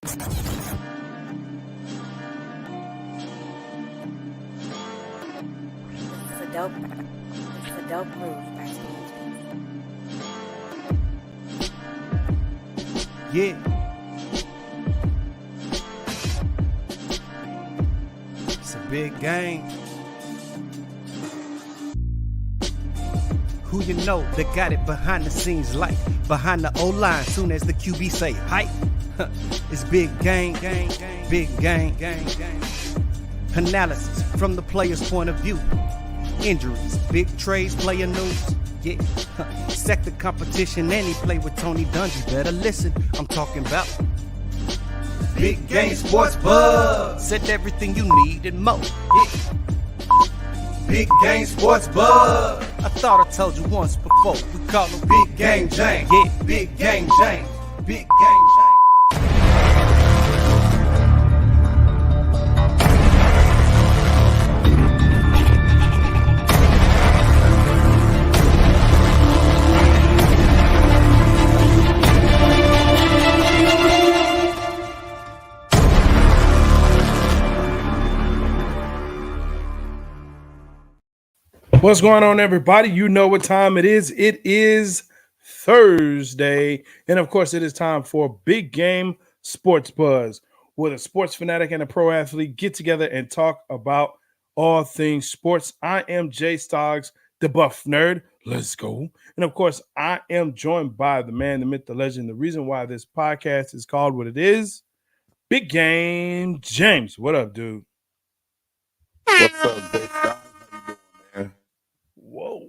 It's a dope move backstage. Yeah. It's a big game. Who you know that got it behind the scenes like behind the O-line soon as the QB say hype. It's big game, big game. Analysis from the player's point of view. Injuries, big trades, player news. Yeah, sector competition, and he play with Tony Dungy. Better listen, I'm talking about Big Game Sports Buzz. Said everything you need and more. Yeah. Big Game Sports Buzz. I thought I told you once before. We call him Big Game James. Yeah, Big Game James. Big Game James. What's going on, everybody? You know what time it is. It is Thursday. And of course, it is time for Big Game Sports Buzz, where the sports fanatic and a pro athlete get together and talk about all things sports. I am Jay Stoggs, the buff nerd. Let's go. And of course, I am joined by the man, the myth, the legend. The reason why this podcast is called what it is, Big Game James. What up, dude? What's up, Jay Stoggs? How you doing, man? Whoa.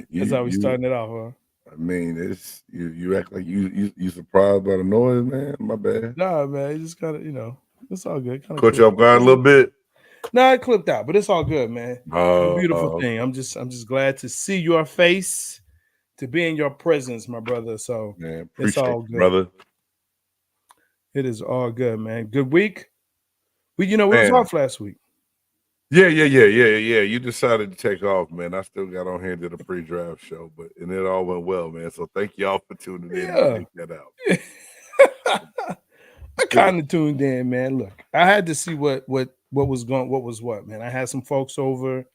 That's how we starting it off, huh? I mean, it's you act like you surprised by the noise, man. My bad. Nah, man, you just gotta, it's all good. Caught you off guard a little bit. Nah, it clipped out, but it's all good, man. Oh, Beautiful thing. I'm just glad to see your face, to be in your presence, my brother. So man, it's all appreciate good, you, brother. It is all good, man. Good week. We was off last week. Yeah. You decided to take off, man. I still got on here and did a pre-draft show, and it all went well, man. So thank y'all for tuning in and check that out. I kind of tuned in, man. Look, I had to see what was what, man. I had some folks over,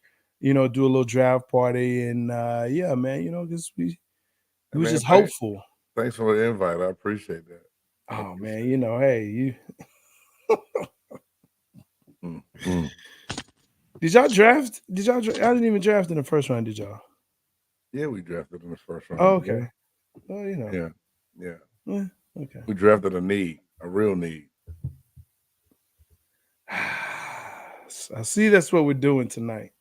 do a little draft party, and yeah, man, just we was just hopeful. Thanks for the invite. I appreciate that. Oh man, hey, you. Did y'all draft? I didn't even draft in the first round, did y'all? Yeah, we drafted in the first round. Oh, okay. Well, Yeah. Okay. We drafted a real need. I see that's what we're doing tonight.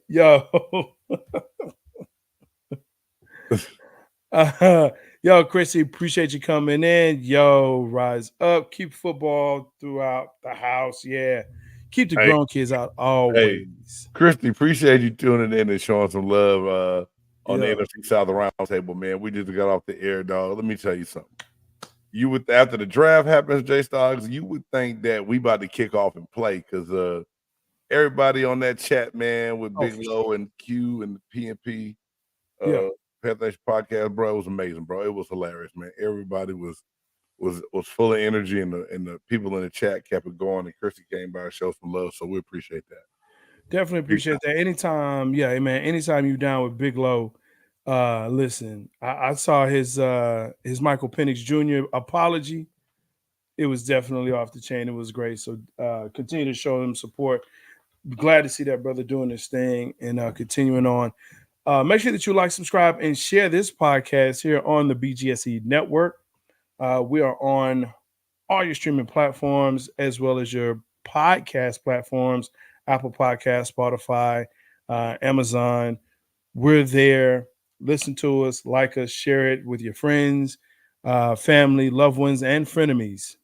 Yo. Yo, Chrissy, appreciate you coming in. Yo, rise up. Keep football throughout the house. Yeah. Keep the grown kids out always. Hey, Christy, appreciate you tuning in and showing some love on the NFC side of the round table, man. We just got off the air, dog. Let me tell you something. After the draft happens, Jay Stoggs, you would think that we about to kick off and play because everybody on that chat, man, with Big Low and Q and the PNP. Podcast, bro, it was amazing, bro. It was hilarious, man. Everybody was full of energy, and the people in the chat kept it going. And Christy came by and showed some love, so we appreciate that. Definitely appreciate that. Anytime, yeah, man. Anytime you down with Big Low, listen. I saw his Michael Penix Jr. apology. It was definitely off the chain. It was great. So continue to show him support. Glad to see that brother doing this thing and continuing on. Make sure that you like, subscribe, and share this podcast here on the BGSE network. We are on all your streaming platforms as well as your podcast platforms, Apple Podcasts, Spotify, Amazon. We're there. Listen to us, like us, share it with your friends, family, loved ones, and frenemies.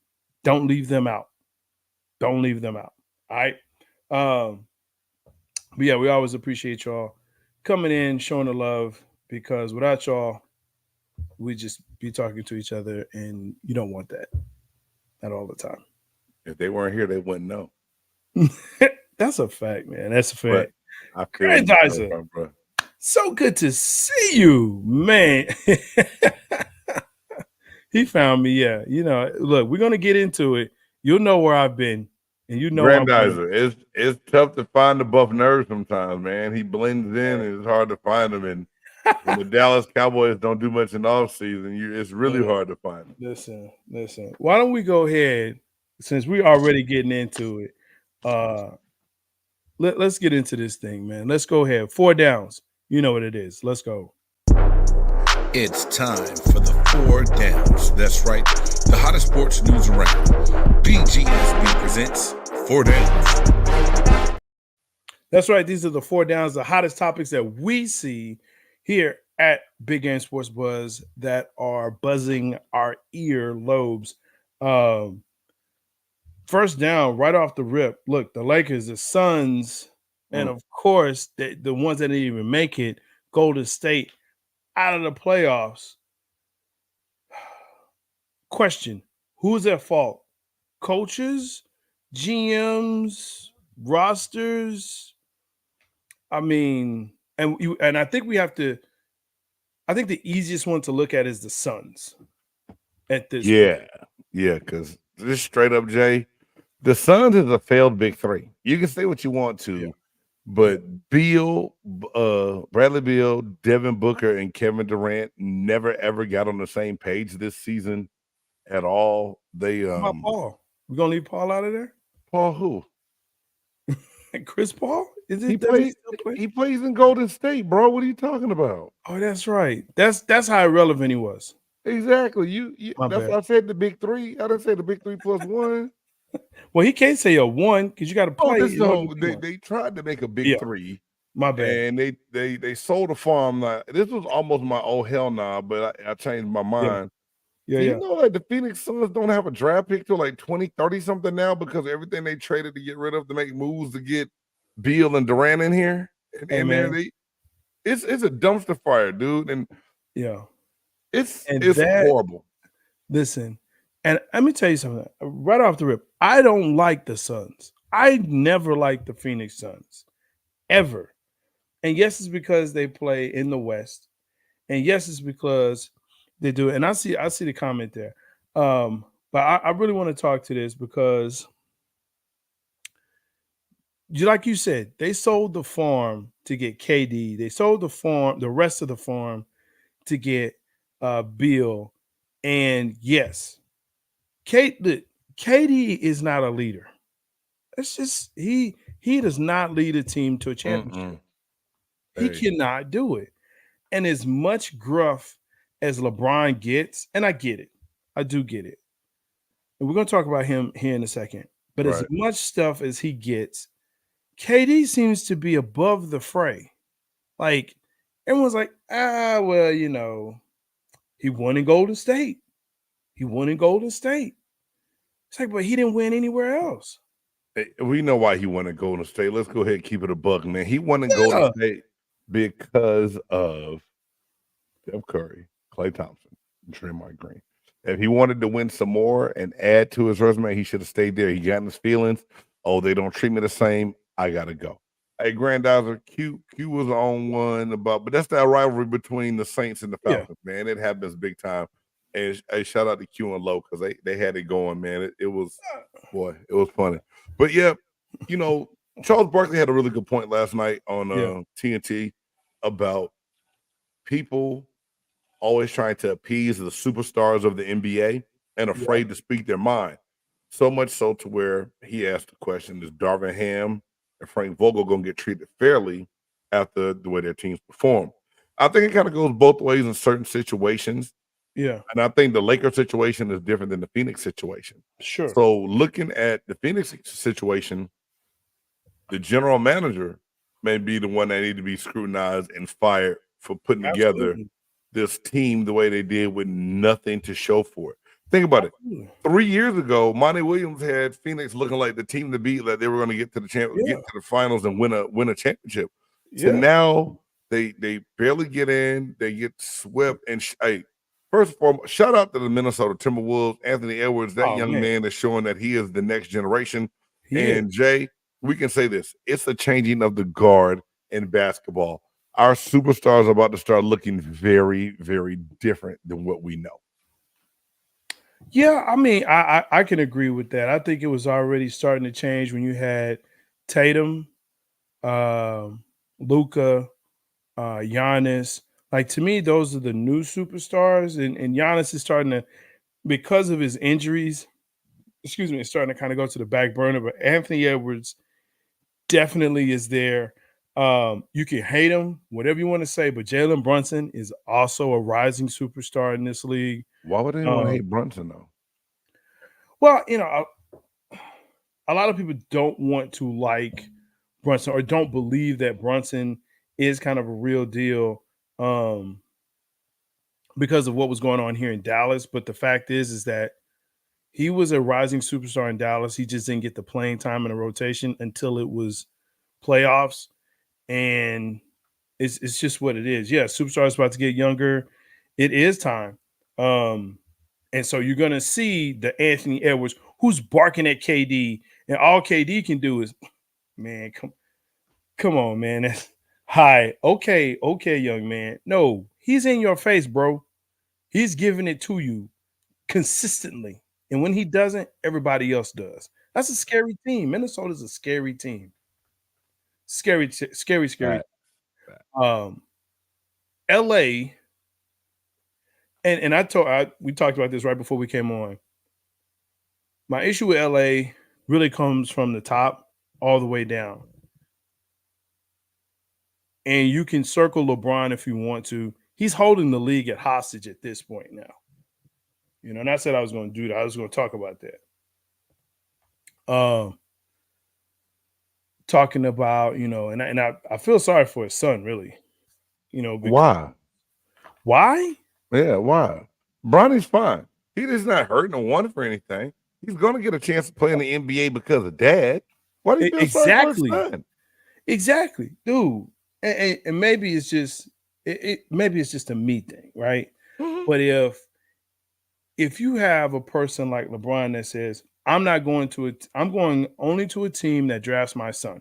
Don't leave them out. All right. But yeah, we always appreciate y'all coming in, showing the love, because without y'all, we just be talking to each other, and you don't want that. Not all the time. If they weren't here, they wouldn't know. That's a fact, man. That's a fact. I feel Grandizer. Bro. So good to see you, man. He found me. Yeah, look, we're gonna get into it. You'll know where I've been, and you know I'm gonna. Grandizer, it's tough to find the buff nerds sometimes, man. He blends in, and it's hard to find him. And when the Dallas Cowboys don't do much in the offseason, it's really hard to find him. Listen. Why don't we go ahead, since we're already getting into it? Let's get into this thing, man. Let's go ahead. 4 downs. You know what it is. Let's go. It's time for the 4 downs. That's right. The hottest sports news around. BGSB presents 4 downs. That's right. These are the 4 downs, the hottest topics that we see here at Big Game Sports Buzz that are buzzing our ear lobes. First down, right off the rip. Look, the Lakers, the Suns, and of course, the ones that didn't even make it, Golden State, out of the playoffs. Question: who's at fault? Coaches, GMs, rosters? I mean, and I think we have to. I think the easiest one to look at is the Suns. At this, because just straight up, Jay, the Suns is a failed big three. You can say what you want to, but Beal, Bradley Beal, Devin Booker, and Kevin Durant never ever got on the same page this season at all. They How about Paul? We're gonna leave Paul out of there. Paul who? Chris Paul? Is it he plays in Golden State, bro. What are you talking about? Oh, that's right. That's how irrelevant he was. Exactly. That's why I said the big three. I didn't say the big 3 plus 1. Well, he can't say a 1 because you got to play. They tried to make a big 3. My bad. And they sold a farm. This was almost my oh hell nah, but I changed my mind. You know, like the Phoenix Suns don't have a draft pick till like 2030 something now because everything they traded to get rid of to make moves to get Beal and Durant in here. And it's a dumpster fire, dude. And it's horrible. Listen, and let me tell you something right off the rip. I don't like the Suns. I never liked the Phoenix Suns ever. And yes, it's because they play in the West. And yes, it's because they do it. And I see the comment there. But I really want to talk to this because like you said, they sold the farm to get KD. They sold the rest of the farm to get Beal. And yes, KD is not a leader. It's just he does not lead a team to a championship. He cannot do it. And as much gruff as LeBron gets, and I get it. I do get it. And we're going to talk about him here in a second. But as much stuff as he gets, KD seems to be above the fray. Like, everyone's like, well, he won in Golden State. It's like, but he didn't win anywhere else. We know why he won in Golden State. Let's go ahead and keep it a buck, man. He won in Golden State because of Steph Curry, Klay Thompson, and Draymond Green. If he wanted to win some more and add to his resume, he should have stayed there. He got in his feelings. Oh, they don't treat me the same. I gotta go. Hey, Grandizer, Q was on one but that's that rivalry between the Saints and the Falcons, man. It happens big time. And hey, shout out to Q and Low because they had it going, man. It was funny. But Charles Barkley had a really good point last night on TNT about people always trying to appease the superstars of the NBA and afraid to speak their mind. So much so to where he asked the question, is Darvin Ham and Frank Vogel going to get treated fairly after the way their teams perform? I think it kind of goes both ways in certain situations. Yeah. And I think the Lakers situation is different than the Phoenix situation. Sure. So looking at the Phoenix situation, the general manager may be the one that need to be scrutinized and fired for putting together this team the way they did with nothing to show for it. Think about it. 3 years ago, Monty Williams had Phoenix looking like the team to beat, like they were going to get to the get to the finals and win a championship. So now they barely get in, they get swept. And first of all, shout out to the Minnesota Timberwolves, Anthony Edwards. That young man is showing that he is the next generation. Jay, we can say this: it's a changing of the guard in basketball. our superstars are about to start looking very, very different than what we know. Yeah, I mean, I can agree with that. I think it was already starting to change when you had Tatum, Luca, Giannis. Like, to me, those are the new superstars, and Giannis is starting to, because of his injuries, excuse me, it's starting to kind of go to the back burner. But Anthony Edwards definitely is there. You can hate him, whatever you want to say, but Jalen Brunson is also a rising superstar in this league. Why would anyone hate Brunson though? Well, a lot of people don't want to like Brunson or don't believe that Brunson is kind of a real deal because of what was going on here in Dallas. But the fact is that he was a rising superstar in Dallas. He just didn't get the playing time in the rotation until it was playoffs. And it's just what it is. Yeah, superstars about to get younger. It is time. And so you're going to see the Anthony Edwards who's barking at KD, and all KD can do is, man, come on, man. That's, hi, okay, young man. No, he's in your face, bro. He's giving it to you consistently. And when he doesn't, everybody else does. That's a scary team. Minnesota's a scary team. Scary. Right. LA, and we talked about this right before we came on. My issue with LA really comes from the top all the way down. And you can circle LeBron if you want to. He's holding the league at hostage at this point now. And I said I was going to do that. I was going to talk about that. Talking about, and I feel sorry for his son, really. Why? Why? Yeah, why? Bronny's fine. He is not hurting or wanting for anything. He's going to get a chance to play in the NBA because of dad. Why do you feel sorry for his son? Exactly, dude. And maybe it's just maybe it's just a me thing, right? Mm-hmm. But if you have a person like LeBron that says, I'm going only to a team that drafts my son.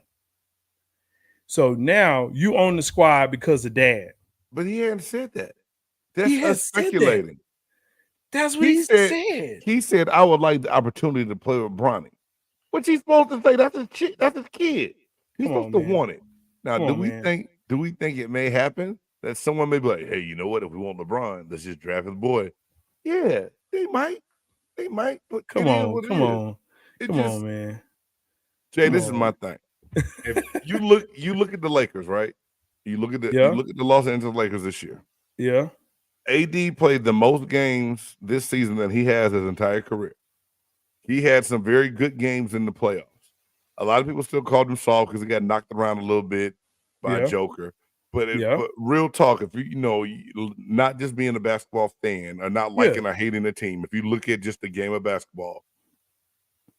So now you own the squad because of dad. But he hadn't said that. That's us speculating. That's what he said. He said, I would like the opportunity to play with Bronny. What's he supposed to say? That's his kid. He's supposed to want it. Now, do we think it may happen that someone may be like, hey, you know what? If we want LeBron, let's just draft his boy. Yeah, they might. But come on, man. Jay, this is my thing. If you look at the Lakers, right? You look at the Los Angeles Lakers this year. Yeah. AD played the most games this season than he has his entire career. He had some very good games in the playoffs. A lot of people still called him soft because he got knocked around a little bit by Joker. But real talk, if you not just being a basketball fan or not liking or hating the team, if you look at just the game of basketball,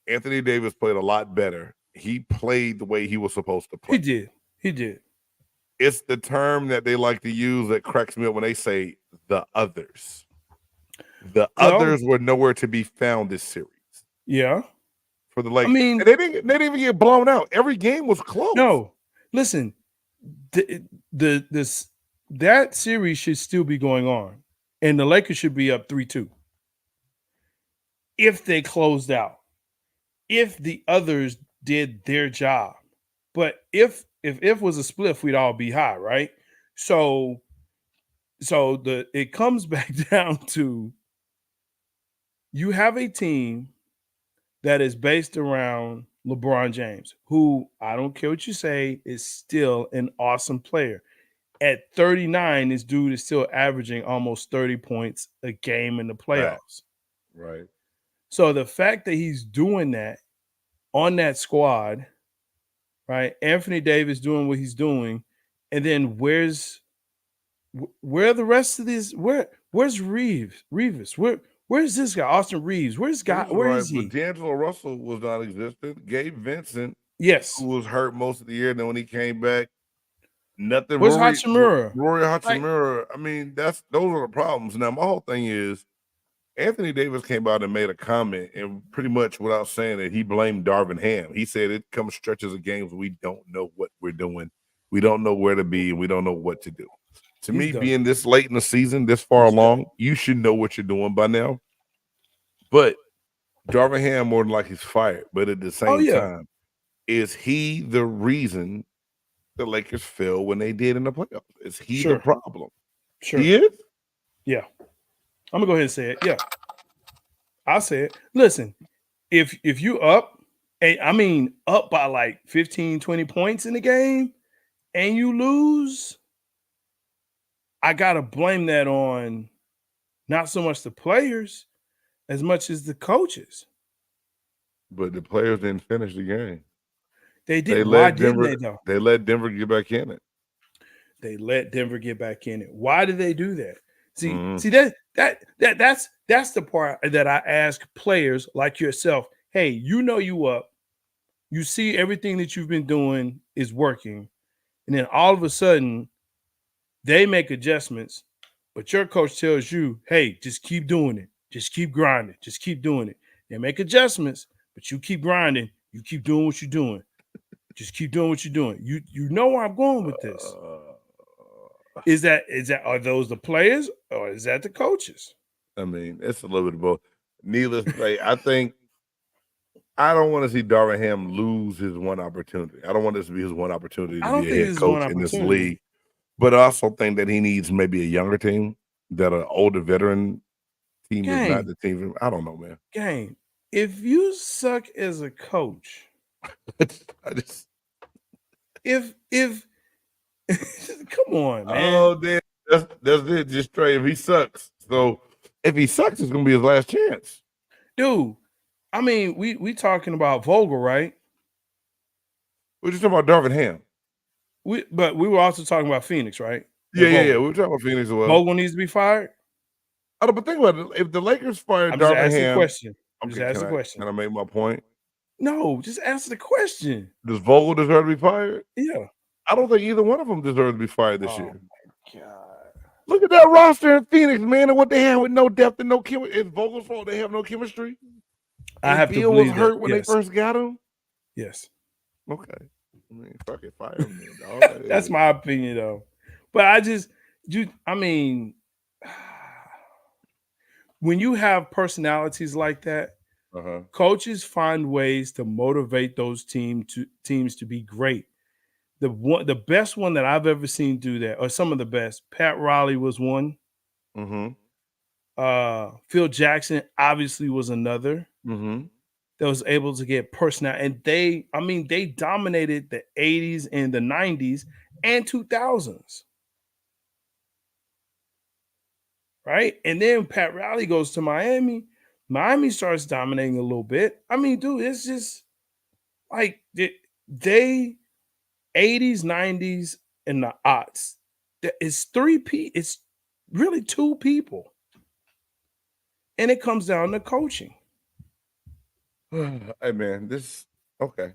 Anthony Davis played a lot better. He played the way he was supposed to play. He did. It's the term that they like to use that cracks me up when they say the others. The others were nowhere to be found this series. Yeah. For the Lakers. I mean, they didn't even get blown out. Every game was close. No. Listen, that series should still be going on. And the Lakers should be up 3-2. If they closed out. If the others did their job. But if was a split, we'd all be high, right? So it comes back down to you have a team that is based around LeBron James, who, I don't care what you say, is still an awesome player. At 39, this dude is still averaging almost 30 points a game in the playoffs. Right. So the fact that he's doing that on that squad, right? Anthony Davis doing what he's doing, and then where are the rest of these? Where's Reeves? Where's this guy? Austin Reeves. Where is he? But D'Angelo Russell was non-existent. Gabe Vincent, yes, who was hurt most of the year. And then when he came back, nothing. Where's Hachimura? Rory Hachimura. I mean, those are the problems. Now, my whole thing is Anthony Davis came out and made a comment, and pretty much without saying it, he blamed Darvin Ham. He said it comes stretches of games we don't know what we're doing. We don't know where to be, and we don't know what to do. To me, done. being this late in the season, this far along, you should know what you're doing by now. But Darvin Ham more than like he's fired. But at the same time, is he the reason the Lakers fell when they did in the playoffs? Is he the problem? Sure. He is? Yeah. I'm gonna go ahead and say it. Yeah. I'll say it. Listen, if you up, up by like 15, 20 points in the game and you lose, I gotta blame that on not so much the players as much as the coaches. But the players didn't finish the game. They did. Why didn't Denver, they though? They let Denver get back in it. They let Denver get back in it. Why did they do that? See that's the part that I ask players like yourself. Hey, you up. You see everything that you've been doing is working, and then all of a sudden they make adjustments, but your coach tells you, "Hey, just keep doing it. Just keep grinding. Just keep doing it." They make adjustments, but you keep grinding. You keep doing what you're doing. Just keep doing what you're doing. You know where I'm going with this. Are those the players or is that the coaches? I mean, it's a little bit of both. Needless to say, I don't want to see Darvin Ham lose his one opportunity. I don't want this to be his one opportunity to be a head coach in this league. But I also think that he needs maybe a younger team, that an older veteran team is not the team. I don't know, man. Gang, if you suck as a coach, if come on, man. Oh, damn. That's it. Just straight. If he sucks. So if he sucks, it's gonna be his last chance. Dude, I mean, we talking about Vogel, right? We're just talking about Darvin Ham. But we were also talking about Phoenix, right? Yeah. We were talking about Phoenix as well. Vogel needs to be fired. I don't. But think about it. If the Lakers fired I'm Darvin just asking Ham, a question. Can I make my point? No, just answer the question. Does Vogel deserve to be fired? Yeah. I don't think either one of them deserves to be fired this year. My God. Look at that roster in Phoenix, man, and what they have with no depth and no chemistry. It's Vogel's fault they have no chemistry. I have to believe was hurt when they first got him. Yes. Okay. I mean, fuck it, fire him then, dog. That's my opinion, though. But when you have personalities like that, coaches find ways to motivate those teams to be great. The best one that I've ever seen do that, or some of the best, Pat Riley was one. Phil Jackson obviously was another. That was able to get personality, and they dominated the 80s and the 90s and 2000s. Right? And then Pat Riley goes to Miami. Miami starts dominating a little bit. I mean, dude, it's just like they 80s, 90s, and the aughts. It's it's really two people. And it comes down to coaching. Hey man, it's a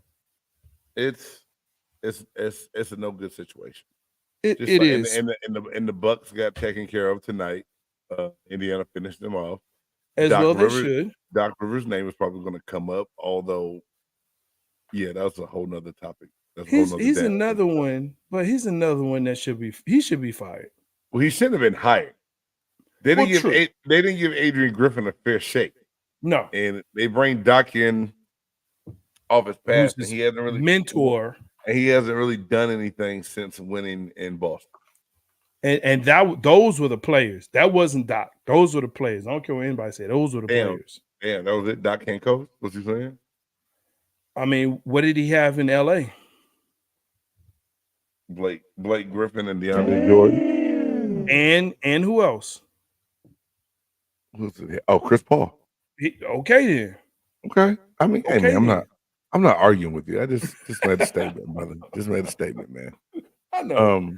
no good situation. It is. And the Bucks got taken care of tonight. Indiana finished them off. As well they should. Doc Rivers' name is probably going to come up, although, yeah, that's a whole nother topic. He's another one, but he's another one that should be fired. Well, he shouldn't have been hired. They didn't give Adrian Griffin a fair shake. No, and they bring Doc in off his past, and he hasn't really mentor, and he hasn't really done anything since winning in Boston. And those were the players. That wasn't Doc. Those were the players. I don't care what anybody said. Those were the players. Yeah, that was it. Doc can't coach. What you saying? I mean, what did he have in LA? Blake Griffin and DeAndre Jordan. And who else? Who's it? Oh, Chris Paul. Okay then. Okay. I mean, hey man, I'm not arguing with you. I just made a statement, brother. Just made a statement, man. I know.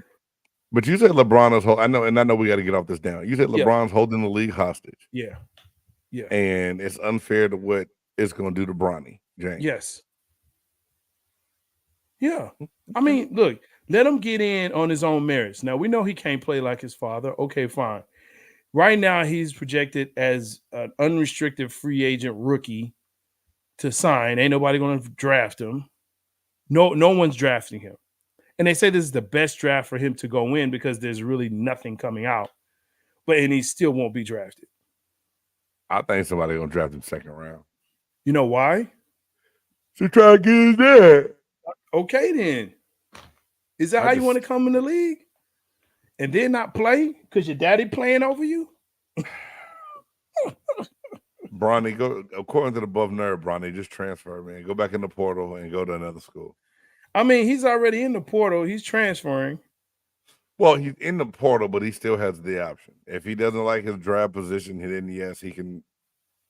But you said LeBron is I know we got to get off this down. You said LeBron's holding the league hostage. Yeah. Yeah. And it's unfair to what it's going to do to Bronny James. Yes. Yeah. I mean, look, let him get in on his own merits. Now, we know he can't play like his father. Okay, fine. Right now, he's projected as an unrestricted free agent rookie to sign. Ain't nobody going to draft him. No one's drafting him. And they say this is the best draft for him to go in because there's really nothing coming out. And he still won't be drafted. I think somebody gonna draft him second round. You know why? To try to get his dad. Okay, then. Is that how you want to come in the league? And then not play because your daddy playing over you? Bronny, go according to the above nerd, Bronny, just transfer, man. Go back in the portal and go to another school. I mean, he's already in the portal. He's transferring. Well, he's in the portal, but he still has the option. If he doesn't like his draft position, then yes, he can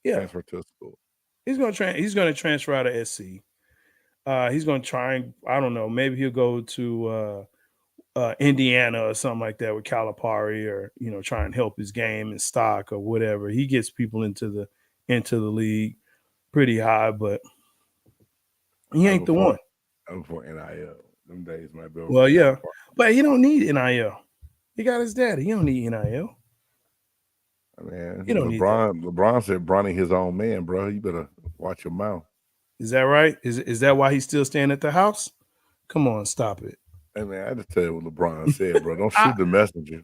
transfer to a school. He's gonna transfer out of SC. He's gonna try and I don't know, maybe he'll go to Indiana or something like that with Calipari, or try and help his game and stock or whatever. He gets people into the league pretty high, but he ain't the one. I'm for NIL. Them days might be over. Well, yeah, but he don't need NIL. He got his daddy. He don't need NIL. Man, you don't need LeBron said Bronny his own man, bro. You better watch your mouth. Is that right? Is that why he's still staying at the house? Come on, stop it. Hey man, I just tell you what LeBron said, bro. Don't shoot the messenger.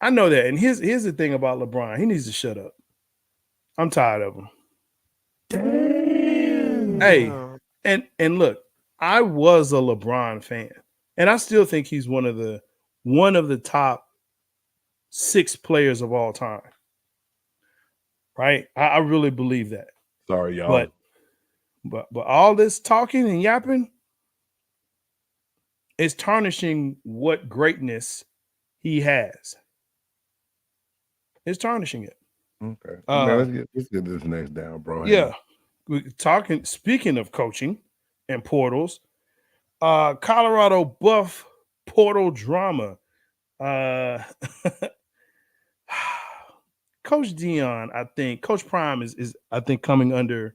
I know that. And here's the thing about LeBron. He needs to shut up. I'm tired of him. Damn. Hey, and look, I was a LeBron fan, and I still think he's one of the top 6 players of all time. Right? I really believe that. Sorry, y'all. But all this talking and yapping is tarnishing what greatness he has. It's tarnishing it. Okay. Man, let's get this next down, bro. Yeah. Speaking of coaching and portals, Colorado Buff portal drama. Coach Dion, I think, Coach Prime is I think coming under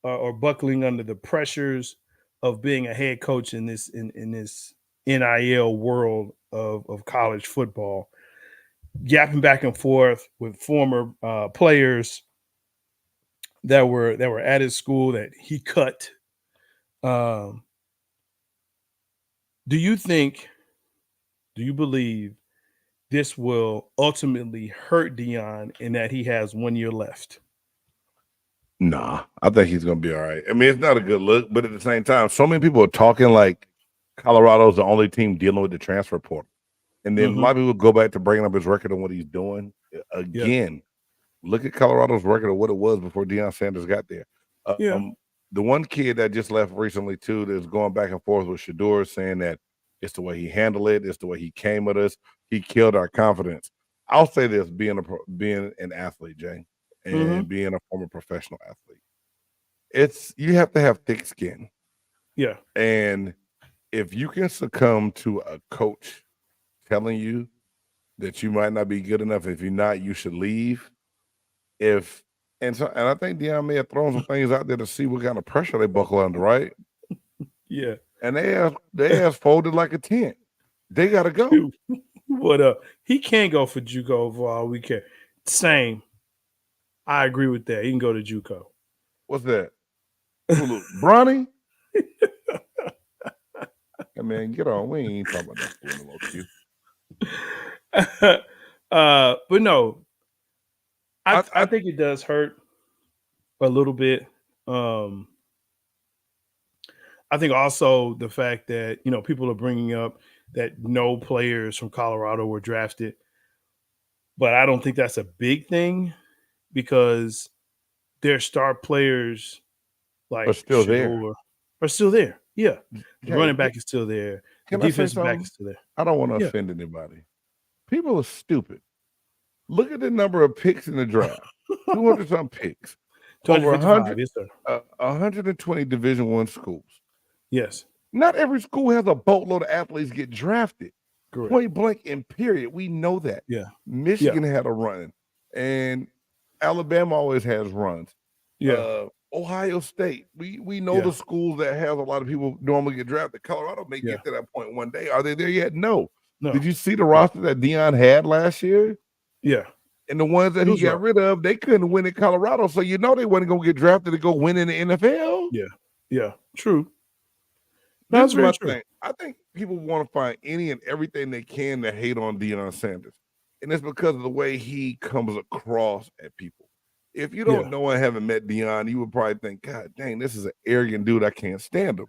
or buckling under the pressures of being a head coach in this NIL world of college football, yapping back and forth with former players that were at his school that he cut. Do you believe this will ultimately hurt Dion in that he has 1 year left? Nah, I think he's going to be all right. I mean, it's not a good look, but at the same time, so many people are talking like Colorado's the only team dealing with the transfer portal. And then a lot of people go back to bringing up his record and what he's doing. Again, look at Colorado's record of what it was before Deion Sanders got there. The one kid that just left recently, too, that's going back and forth with Shador, saying that it's the way he handled it, it's the way he came at us, he killed our confidence. I'll say this, being an athlete, Jay, and being a former professional athlete, you have to have thick skin. Yeah. And if you can succumb to a coach telling you that you might not be good enough, if you're not, you should leave. And I think Deion may have thrown some things out there to see what kind of pressure they buckle under, right? Yeah. And they ass folded like a tent. They gotta go. What up? He can't go for JUCO for all we care. Same. I agree with that. He can go to JUCO. What's that? Bronny? Hey man, get on. We ain't talking about that no. But no, I think it does hurt a little bit. I think also the fact that, people are bringing up that no players from Colorado were drafted, but I don't think that's a big thing because their star players like are still there. Yeah. The running back is still there. The defensive back is still there. I don't want to offend anybody. People are stupid. Look at the number of picks in the draft. 200-some picks. Over 100, yes, sir. 120 Division I schools. Yes. Not every school has a boatload of athletes get drafted. Correct. Point blank and period. We know that. Yeah. Michigan had a run, and Alabama always has runs. Yeah. Ohio State. We know the schools that have a lot of people normally get drafted. Colorado may get to that point one day. Are they there yet? No. Did you see the roster that Dion had last year? Yeah. And the ones that he got rid of, they couldn't win in Colorado. So they wasn't going to get drafted to go win in the NFL. Yeah. Yeah. True. That's is very my true. thing. I think people want to find any and everything they can to hate on Deion Sanders. And it's because of the way he comes across at people. If you don't know and haven't met Deion, you would probably think, God dang, this is an arrogant dude. I can't stand him.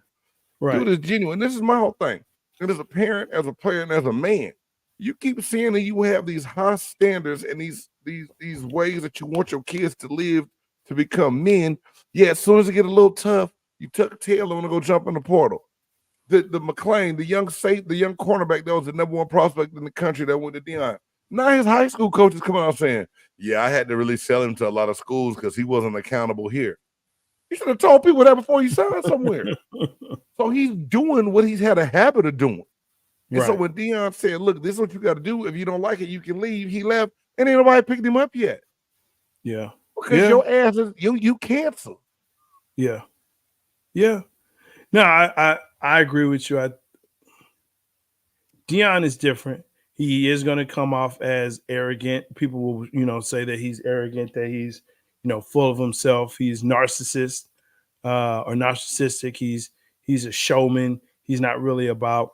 Right. Dude is genuine. This is my whole thing. And as a parent, as a player, and as a man, you keep seeing that you have these high standards and these ways that you want your kids to live to become men. Yeah, as soon as it get a little tough, you tuck tail and want to go jump in the portal. The McLean, the young cornerback that was the number one prospect in the country that went to Deion. Now his high school coach is coming out saying, yeah, I had to really sell him to a lot of schools because he wasn't accountable here. You should have told people that before you signed somewhere. So he's doing what he's had a habit of doing. And so when Deion said, look, this is what you got to do. If you don't like it, you can leave. He left, and ain't nobody picked him up yet. Yeah. Because your ass is you cancel. Yeah. Yeah. No, I agree with you. Deion is different. He is going to come off as arrogant. People will, say that he's arrogant, that he's, full of himself. He's narcissist or narcissistic. He's a showman. He's not really about,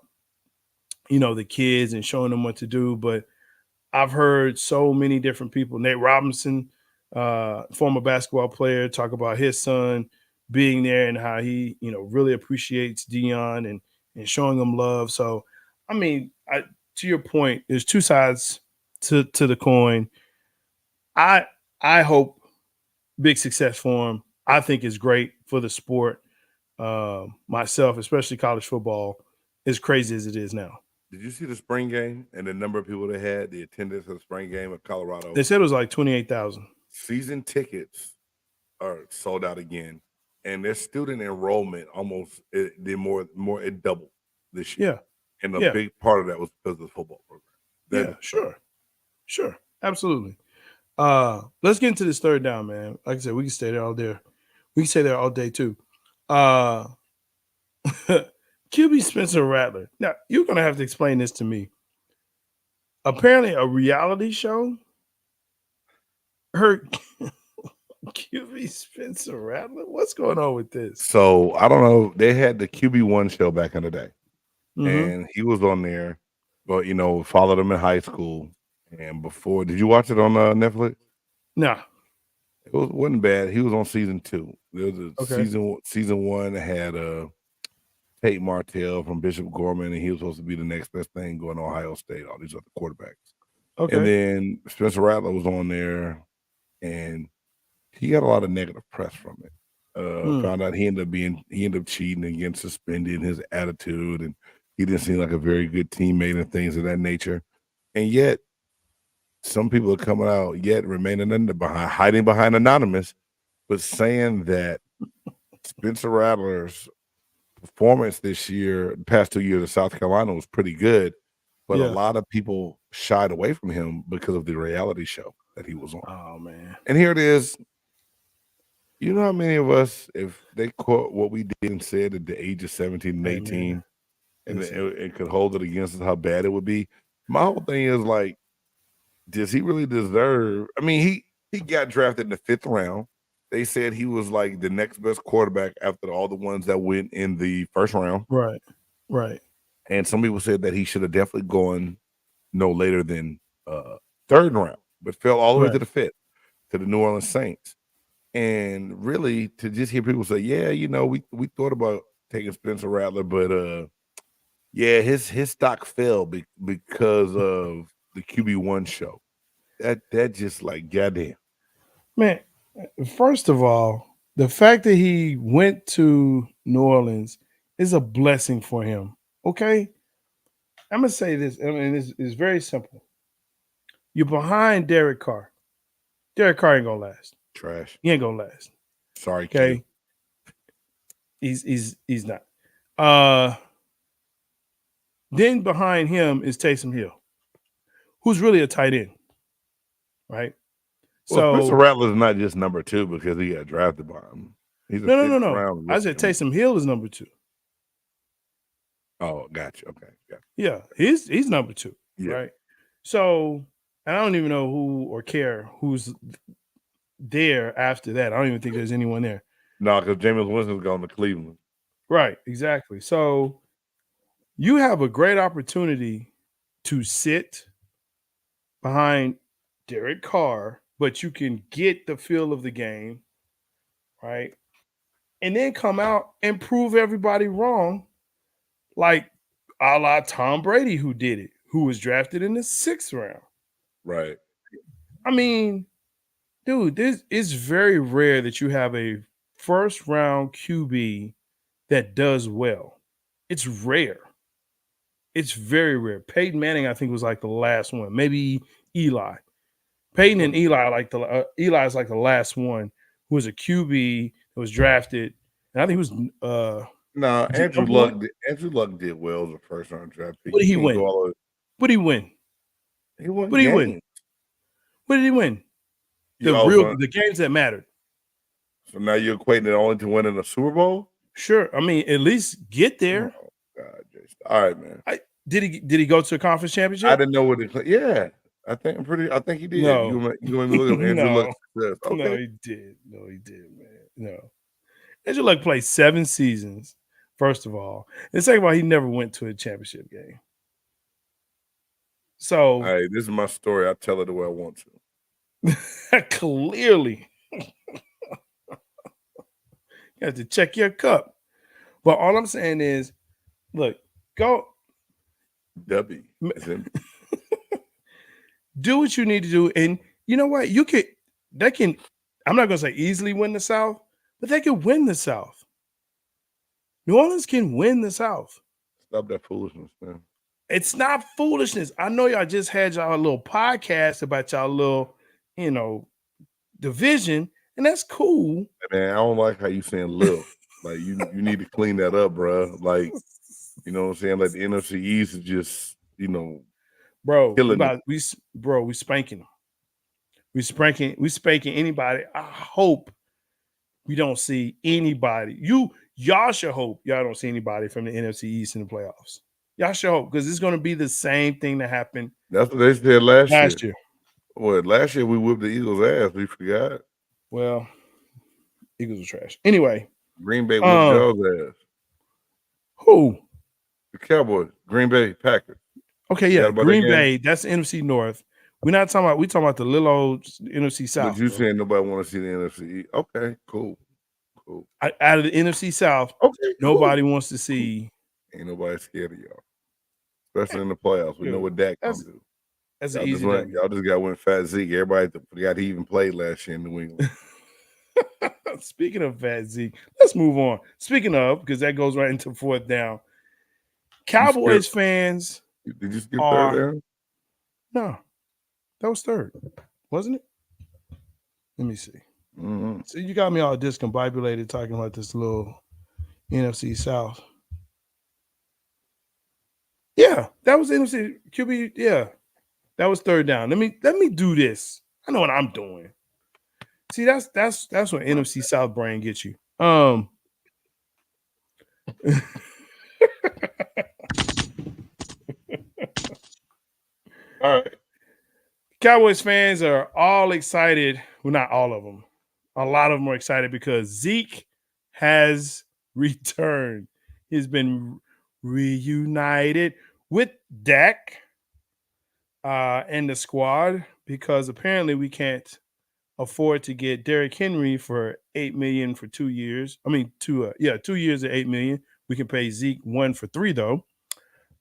the kids and showing them what to do. But I've heard so many different people. Nate Robinson, former basketball player, talk about his son being there and how he, really appreciates Deion and showing him love. So, I mean, to your point, there's two sides to the coin. I hope big success for him. I think it's great for the sport. Myself, especially college football, as crazy as it is now. Did you see the spring game and the number of people that had the attendance of the spring game at Colorado? They said it was like 28,000. Season tickets are sold out again, and their student enrollment it doubled this year. Yeah. And a big part of that was because of the football program. Sure. Absolutely. Let's get into this third down, man. Like I said, we can stay there all day. We can stay there all day too. QB Spencer Rattler. Now, you're going to have to explain this to me. Apparently, a reality show hurt QB Spencer Rattler. What's going on with this? So, I don't know. They had the QB1 show back in the day. And he was on there, but, followed him in high school. And before, did you watch it on Netflix? No. It wasn't bad. He was on season 2. There was season 1 that had Tate Martell from Bishop Gorman, and he was supposed to be the next best thing going to Ohio State, all these other quarterbacks. Okay. And then Spencer Rattler was on there, and he got a lot of negative press from it. Found out he ended up cheating and getting suspended, and his attitude, and he didn't seem like a very good teammate and things of that nature. And yet, some people are coming out remaining hiding behind anonymous, but saying that Spencer Rattler's performance this year, the past 2 years at South Carolina, was pretty good, but a lot of people shied away from him because of the reality show that he was on. Oh, man. And here it is. You know how many of us, if they caught what we did and said at the age of 17 and 18, and it could hold it against us, how bad it would be? My whole thing is like, does he really deserve? I mean, he got drafted in the 5th round. They said he was like the next best quarterback after all the ones that went in the 1st round. Right. And some people said that he should have definitely gone no later than 3rd round, but fell all the way to the 5th, to the New Orleans Saints. And really, to just hear people say, we thought about taking Spencer Rattler, but his stock fell because of the QB1 show. That just like, goddamn. Man, first of all, the fact that he went to New Orleans is a blessing for him. Okay? I'm going to say this. I mean, it's very simple. You're behind Derek Carr. Derek Carr ain't going to last. Trash. He ain't going to last. Sorry, okay? He's not. Then behind him is Taysom Hill, who's really a tight end, right? Well, Spencer Rattler's not just number 2 because he got drafted by him. He's no. I said Taysom Hill is number 2. Oh, gotcha. Okay. Yeah, he's number 2, right? So, and I don't even know who or care who's there after that. I don't even think there's anyone there. No, because Jameis Winston's gone to Cleveland. Right, exactly. So you have a great opportunity to sit behind Derek Carr, but you can get the feel of the game, right? And then come out and prove everybody wrong, like a la Tom Brady, who did it, who was drafted in the 6th round. Right. I mean, dude, this is very rare that you have a first round QB that does well. It's rare. It's very rare. Peyton Manning, I think, was like the last one. Maybe Eli. Peyton and Eli, Eli's like the last one who was a QB that was drafted, and I think he was. No, Andrew number one. Luck. Andrew Luck did well as a first round draft pick. What did he You can't win? go all the- What did he win? He won What did he win? games. What did he win? The games that mattered. So now you're equating it only to winning a Super Bowl? Sure. I mean, at least get there. Oh God, Jason. All right, man. Did he go to a conference championship? I didn't know what it. Yeah, I think he did. No. You want me to look at Andrew No. Luck's success? Okay. No, he did. No, he did, man. No. Andrew Luck played 7 seasons, first of all. And second of all, he never went to a championship game. So Hey, this is my story. I tell it the way I want to. clearly, you have to check your cup. But all I'm saying is, look, go Dubby. do what you need to do. And you know what? I'm not gonna say easily win the South, but they can win the South. New Orleans can win the South. Stop that foolishness, man. It's not foolishness. I know y'all just had y'all little podcast about y'all little, division, and that's cool. Man, I don't like how you saying "little." Like you need to clean that up, bro. Like, you know what I'm saying? Like the NFC East is just, bro. We spanking them. We spanking anybody. I hope we don't see anybody. Y'all should hope y'all don't see anybody from the NFC East in the playoffs. Y'all should hope, because it's going to be the same thing that happened. That's what they said last year. What? Last year we whipped the Eagles' ass. We forgot. Well, Eagles are trash. Anyway, Green Bay whipped y'all's ass. Who? The Cowboys. Green Bay Packers. Okay, yeah, Green Bay. That's the NFC North. We talking about the little old NFC South. But you saying nobody want to see the NFC East? Okay, cool. Out of the NFC South, nobody wants to see. Ain't nobody scared of y'all, especially in the playoffs. We know what Dak gonna do. That's y'all an easy one. Y'all just got one Fat Zeke. Everybody forgot he even played last year in New England. Speaking of Fat Zeke, let's move on. Speaking of, because that goes right into 4th down. Cowboys fans. Did you skip 3rd down? No, that was 3rd, wasn't it? Let me see. Mm-hmm. So you got me all discombobulated talking about this little NFC South. Yeah, that was NFC QB. Yeah, that was 3rd down. Let me do this. I know what I'm doing. See, that's what NFC South brain gets you. All right. Cowboys fans are all excited. Well, not all of them. A lot of them are excited because Zeke has returned. He's been reunited with Dak and the squad, because apparently we can't afford to get Derrick Henry for $8 million for 2 years. I mean, 2 years at $8 million. We can pay Zeke $1 million for 3 though,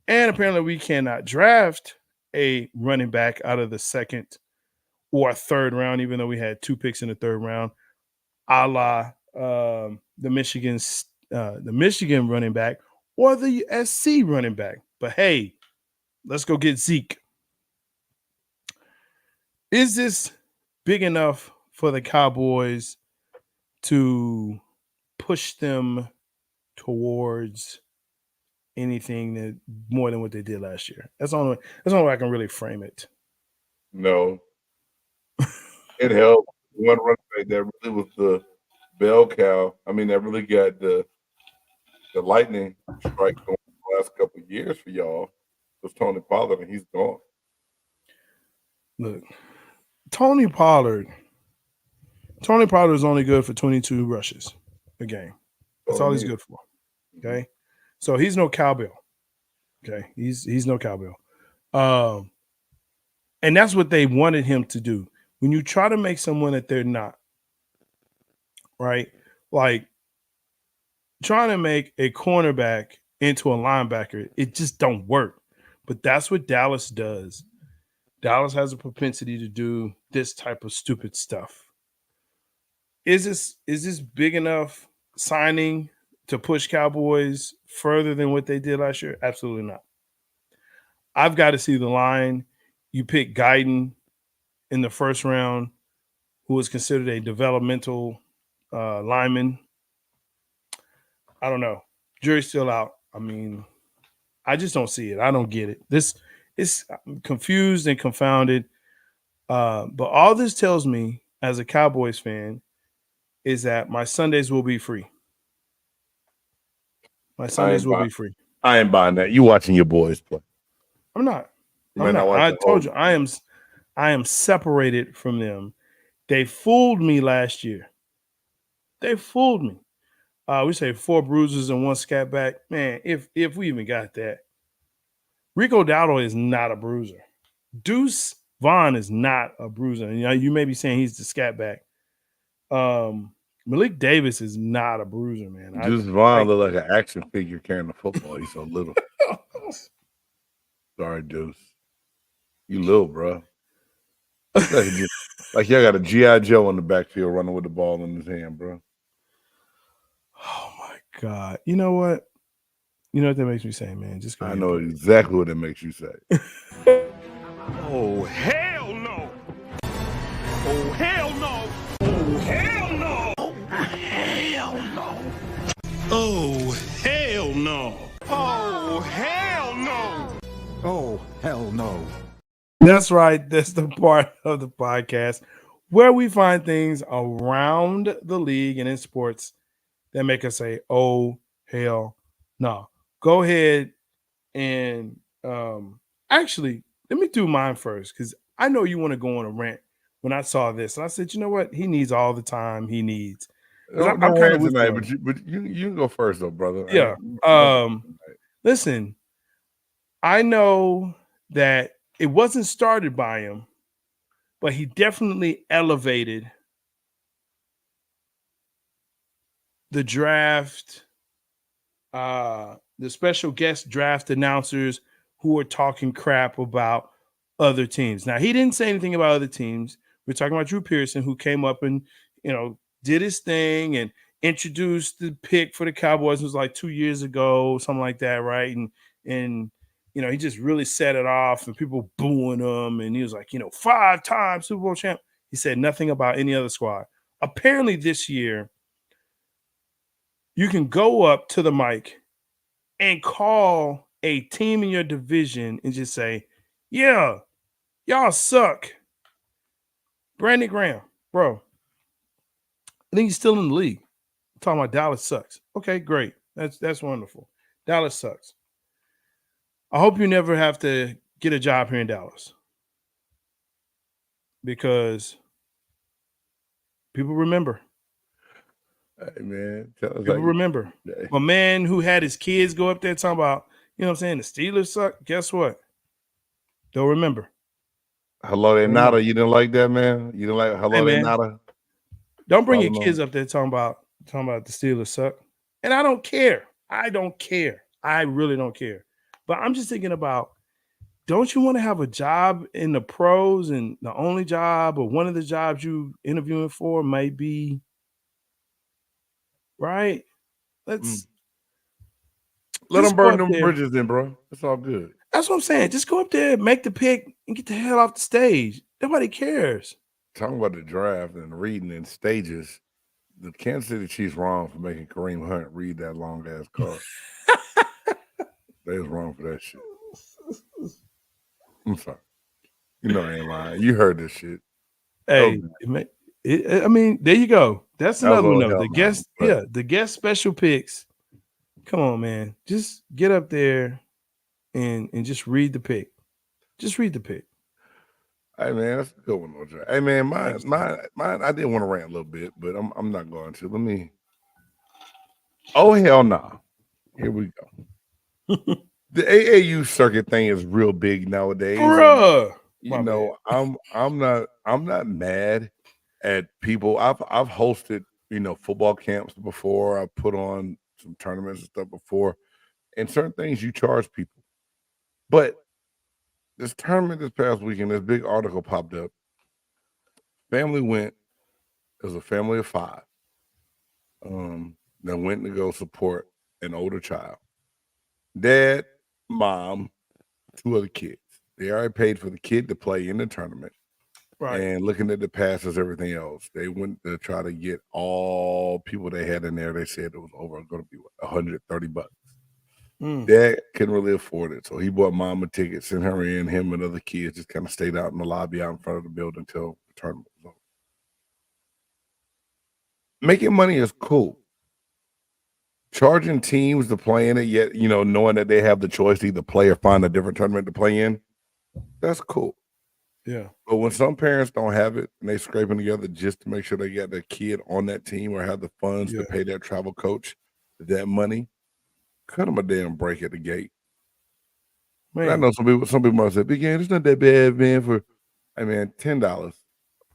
and apparently we cannot draft a running back out of the 2nd or 3rd round, even though we had 2 picks in the 3rd round, a la the Michigan running back or the SC running back. But hey, let's go get Zeke. Is this big enough for the Cowboys to push them towards anything that more than what they did last year? That's the only way I can really frame it. No. It helped. One running back that really was the bell cow. I mean, that really got the lightning strike going the last couple of years for y'all. Was Tony Pollard, and he's gone. Look, Tony Pollard is only good for 22 rushes a game. That's all he's good for. Okay, so he's no cowbell. Okay, he's no cowbell. And that's what they wanted him to do. When you try to make someone that they're not, right? Like trying to make a cornerback into a linebacker, it just don't work. But that's what Dallas does. Dallas has a propensity to do this type of stupid stuff. Is this big enough signing to push Cowboys further than what they did last year? Absolutely not. I've got to see the line. You pick Guyton in the first round, who was considered a developmental lineman. I don't know. Jury's still out. I mean, I just don't see it. I don't get it. I'm confused and confounded. But all this tells me as a Cowboys fan is that my Sundays will be free. My Sundays will be free. I ain't buying that. You watching your boys play. I'm not. I told you I am separated from them. They fooled me last year. They fooled me. We say 4 bruises and 1 scat back. Man, if we even got that. Rico Dowdle is not a bruiser. Deuce Vaughn is not a bruiser. You know, you may be saying he's the scat back. Malik Davis is not a bruiser, man. Deuce Vaughn look like an action figure carrying the football. He's so little. Sorry, Deuce. You little, bro. Like y'all got a G.I. Joe in the backfield running with the ball in his hand, bro. Oh my God. You know what? You know what that makes me say, man? Just go. I know exactly what it makes you say. Oh, hell no. Oh, hell no. Oh, hell no. Oh, hell no. Oh, hell no. Oh, hell no. Oh, hell no. That's right. That's the part of the podcast where we find things around the league and in sports that make us say, oh, hell no. Go ahead and actually, let me do mine first because I know you want to go on a rant when I saw this. And I said, you know what? He needs all the time he needs. I'm kind of tonight, but you can go first, though, brother. Yeah. Listen, I know that it wasn't started by him, but he definitely elevated the draft, the special guest draft announcers who are talking crap about other teams. Now, he didn't say anything about other teams. We're talking about Drew Pearson, who came up and, did his thing and introduced the pick for the Cowboys. It was like 2 years ago, something like that, right? And he just really set it off and people booing him. And he was like, 5-time Super Bowl champ. He said nothing about any other squad. Apparently this year, you can go up to the mic and call a team in your division and just say, yeah, y'all suck. Brandon Graham, bro. I think he's still in the league. I'm talking about Dallas sucks. Okay, great. That's wonderful. Dallas sucks. I hope you never have to get a job here in Dallas because people remember. Hey, man. People remember. A man who had his kids go up there talking about, the Steelers suck. Guess what? They'll remember. Hello, they nada. You didn't like that, man? You didn't like hello, they nada? Don't bring your kids up there talking about the Steelers suck. And I don't care. I don't care. I really don't care. But I'm just thinking about, don't you want to have a job in the pros and the only job or one of the jobs you interviewing for might be, right? Let them burn them bridges then, bro. It's all good. That's what I'm saying. Just go up there, make the pick, and get the hell off the stage. Nobody cares. Talking about the draft and reading in stages, the Kansas City Chiefs wrong for making Kareem Hunt read that long ass card. They was wrong for that shit. I'm sorry. I ain't lying. You heard this shit. Hey, I mean, there you go. That's another one though. The guest special picks. Come on, man. Just get up there and just read the pick. Just read the pick. Hey man, that's a good one, OJ. Hey man, mine. I did want to rant a little bit, but I'm not going to. Oh hell no. Here we go. The AAU circuit thing is real big nowadays. Bruh. You know, I'm not mad at people. I've hosted, football camps before. I've put on some tournaments and stuff before, and certain things you charge people. But this tournament this past weekend, this big article popped up. Family went. It was a family of 5. That went to go support an older child. Dad, mom, 2 other kids. They already paid for the kid to play in the tournament. Right. And looking at the passes, everything else, they went to try to get all people they had in there. They said it was over going to be $130. Dad couldn't really afford it, so he bought mom a ticket, sent her in. Him and other kids just kind of stayed out in the lobby out in front of the building until the tournament was over. Making money is cool. Charging teams to play in it, yet knowing that they have the choice to either play or find a different tournament to play in, that's cool. Yeah. But when some parents don't have it and they scraping together just to make sure they got their kid on that team or have the funds to pay their travel coach that money, cut them a damn break at the gate. Man. I know some people might say, "Big game, it's not that bad, man." $10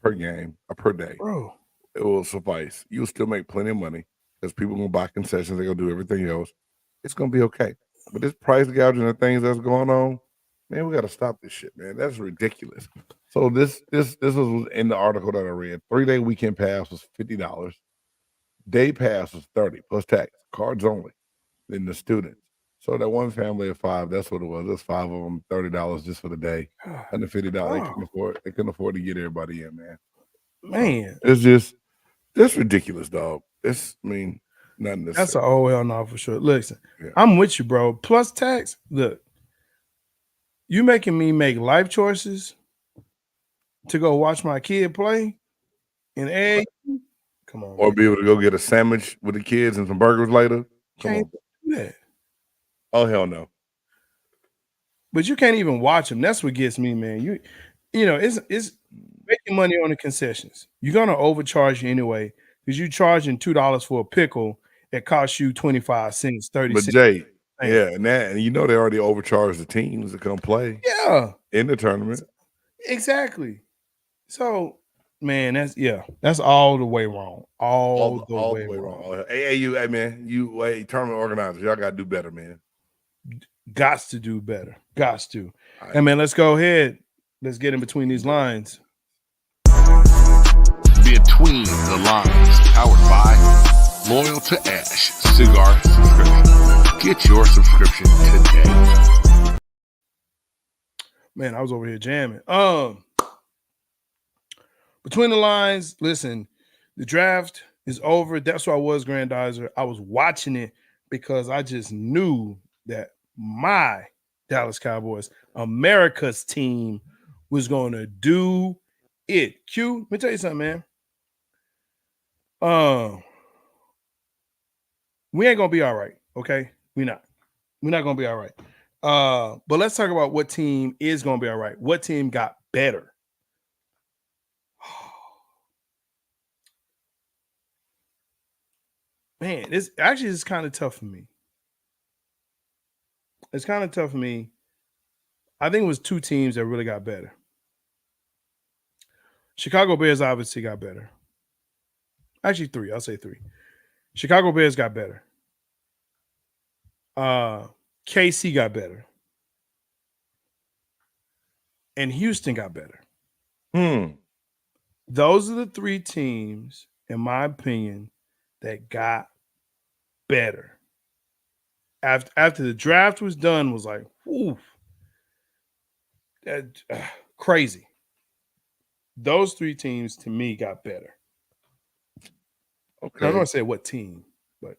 per game or per day, bro, it will suffice. You'll still make plenty of money because people are gonna buy concessions. They're gonna do everything else. It's gonna be okay. But this price gouging and things that's going on, man, we got to stop this shit, man. That's ridiculous. So this was in the article that I read. 3-day weekend pass was $50. Day pass was $30 plus tax. Cards only. Then the students. So that one family of 5, that's what it was. There's 5 of them, $30 just for the day. $150. They couldn't afford to get everybody in, man. Man, that's ridiculous, dog. Nothing. That's an oh hell no for sure. Listen, I'm with you, bro. Plus tax. Look, you making me make life choices to go watch my kid play in A. Come on, or be able to go get a sandwich with the kids and some burgers later. Can't do that. Oh hell no. But you can't even watch them. That's what gets me, man. It's making money on the concessions. You're gonna overcharge you anyway because you're charging $2 for a pickle. It costs you 25 cents, 30 but cents. Jay, and they already overcharged the teams to come play. Yeah, in the tournament. Exactly. So, man, that's all the way wrong. All the way wrong. AAU, hey man, tournament organizers, y'all gotta do better, man. Gots to do better. Gots to. Right. Hey man, let's go ahead. Let's get in between these lines. Between the Lines, powered by Loyal to Ash Cigar Subscription. Get your subscription today. Man, I was over here jamming. Between the lines, listen, the draft is over. That's why I was Grandizer. I was watching it because I just knew that my Dallas Cowboys, America's team, was going to do it. Q, let me tell you something, man. We ain't going to be all right, okay? We're not going to be all right. But let's talk about what team is going to be all right. What team got better? Man, this actually is kind of tough for me. It's kind of tough for me. I think it was 2 teams that really got better. Chicago Bears obviously got better. Actually 3. I'll say 3. Chicago Bears got better. KC got better. And Houston got better. Those are the 3 teams, in my opinion, that got better. After the draft was done, was like, oof, crazy. Those 3 teams, to me, got better. Okay. I don't want to say what team, but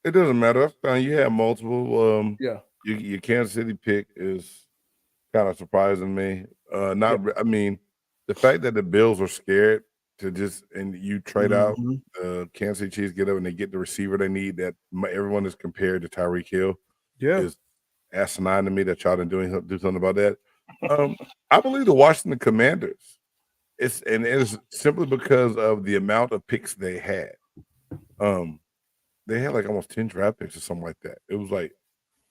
it doesn't matter. You have multiple. Your Kansas City pick is kind of surprising me. I mean, the fact that the Bills were scared to you trade out the Kansas City Chiefs, get up and they get the receiver they need. That everyone is compared to Tyreek Hill. Is asinine to me that y'all didn't do something about that. I believe the Washington Commanders. It's simply because of the amount of picks they had. they had like almost 10 draft picks or something like that. It was like,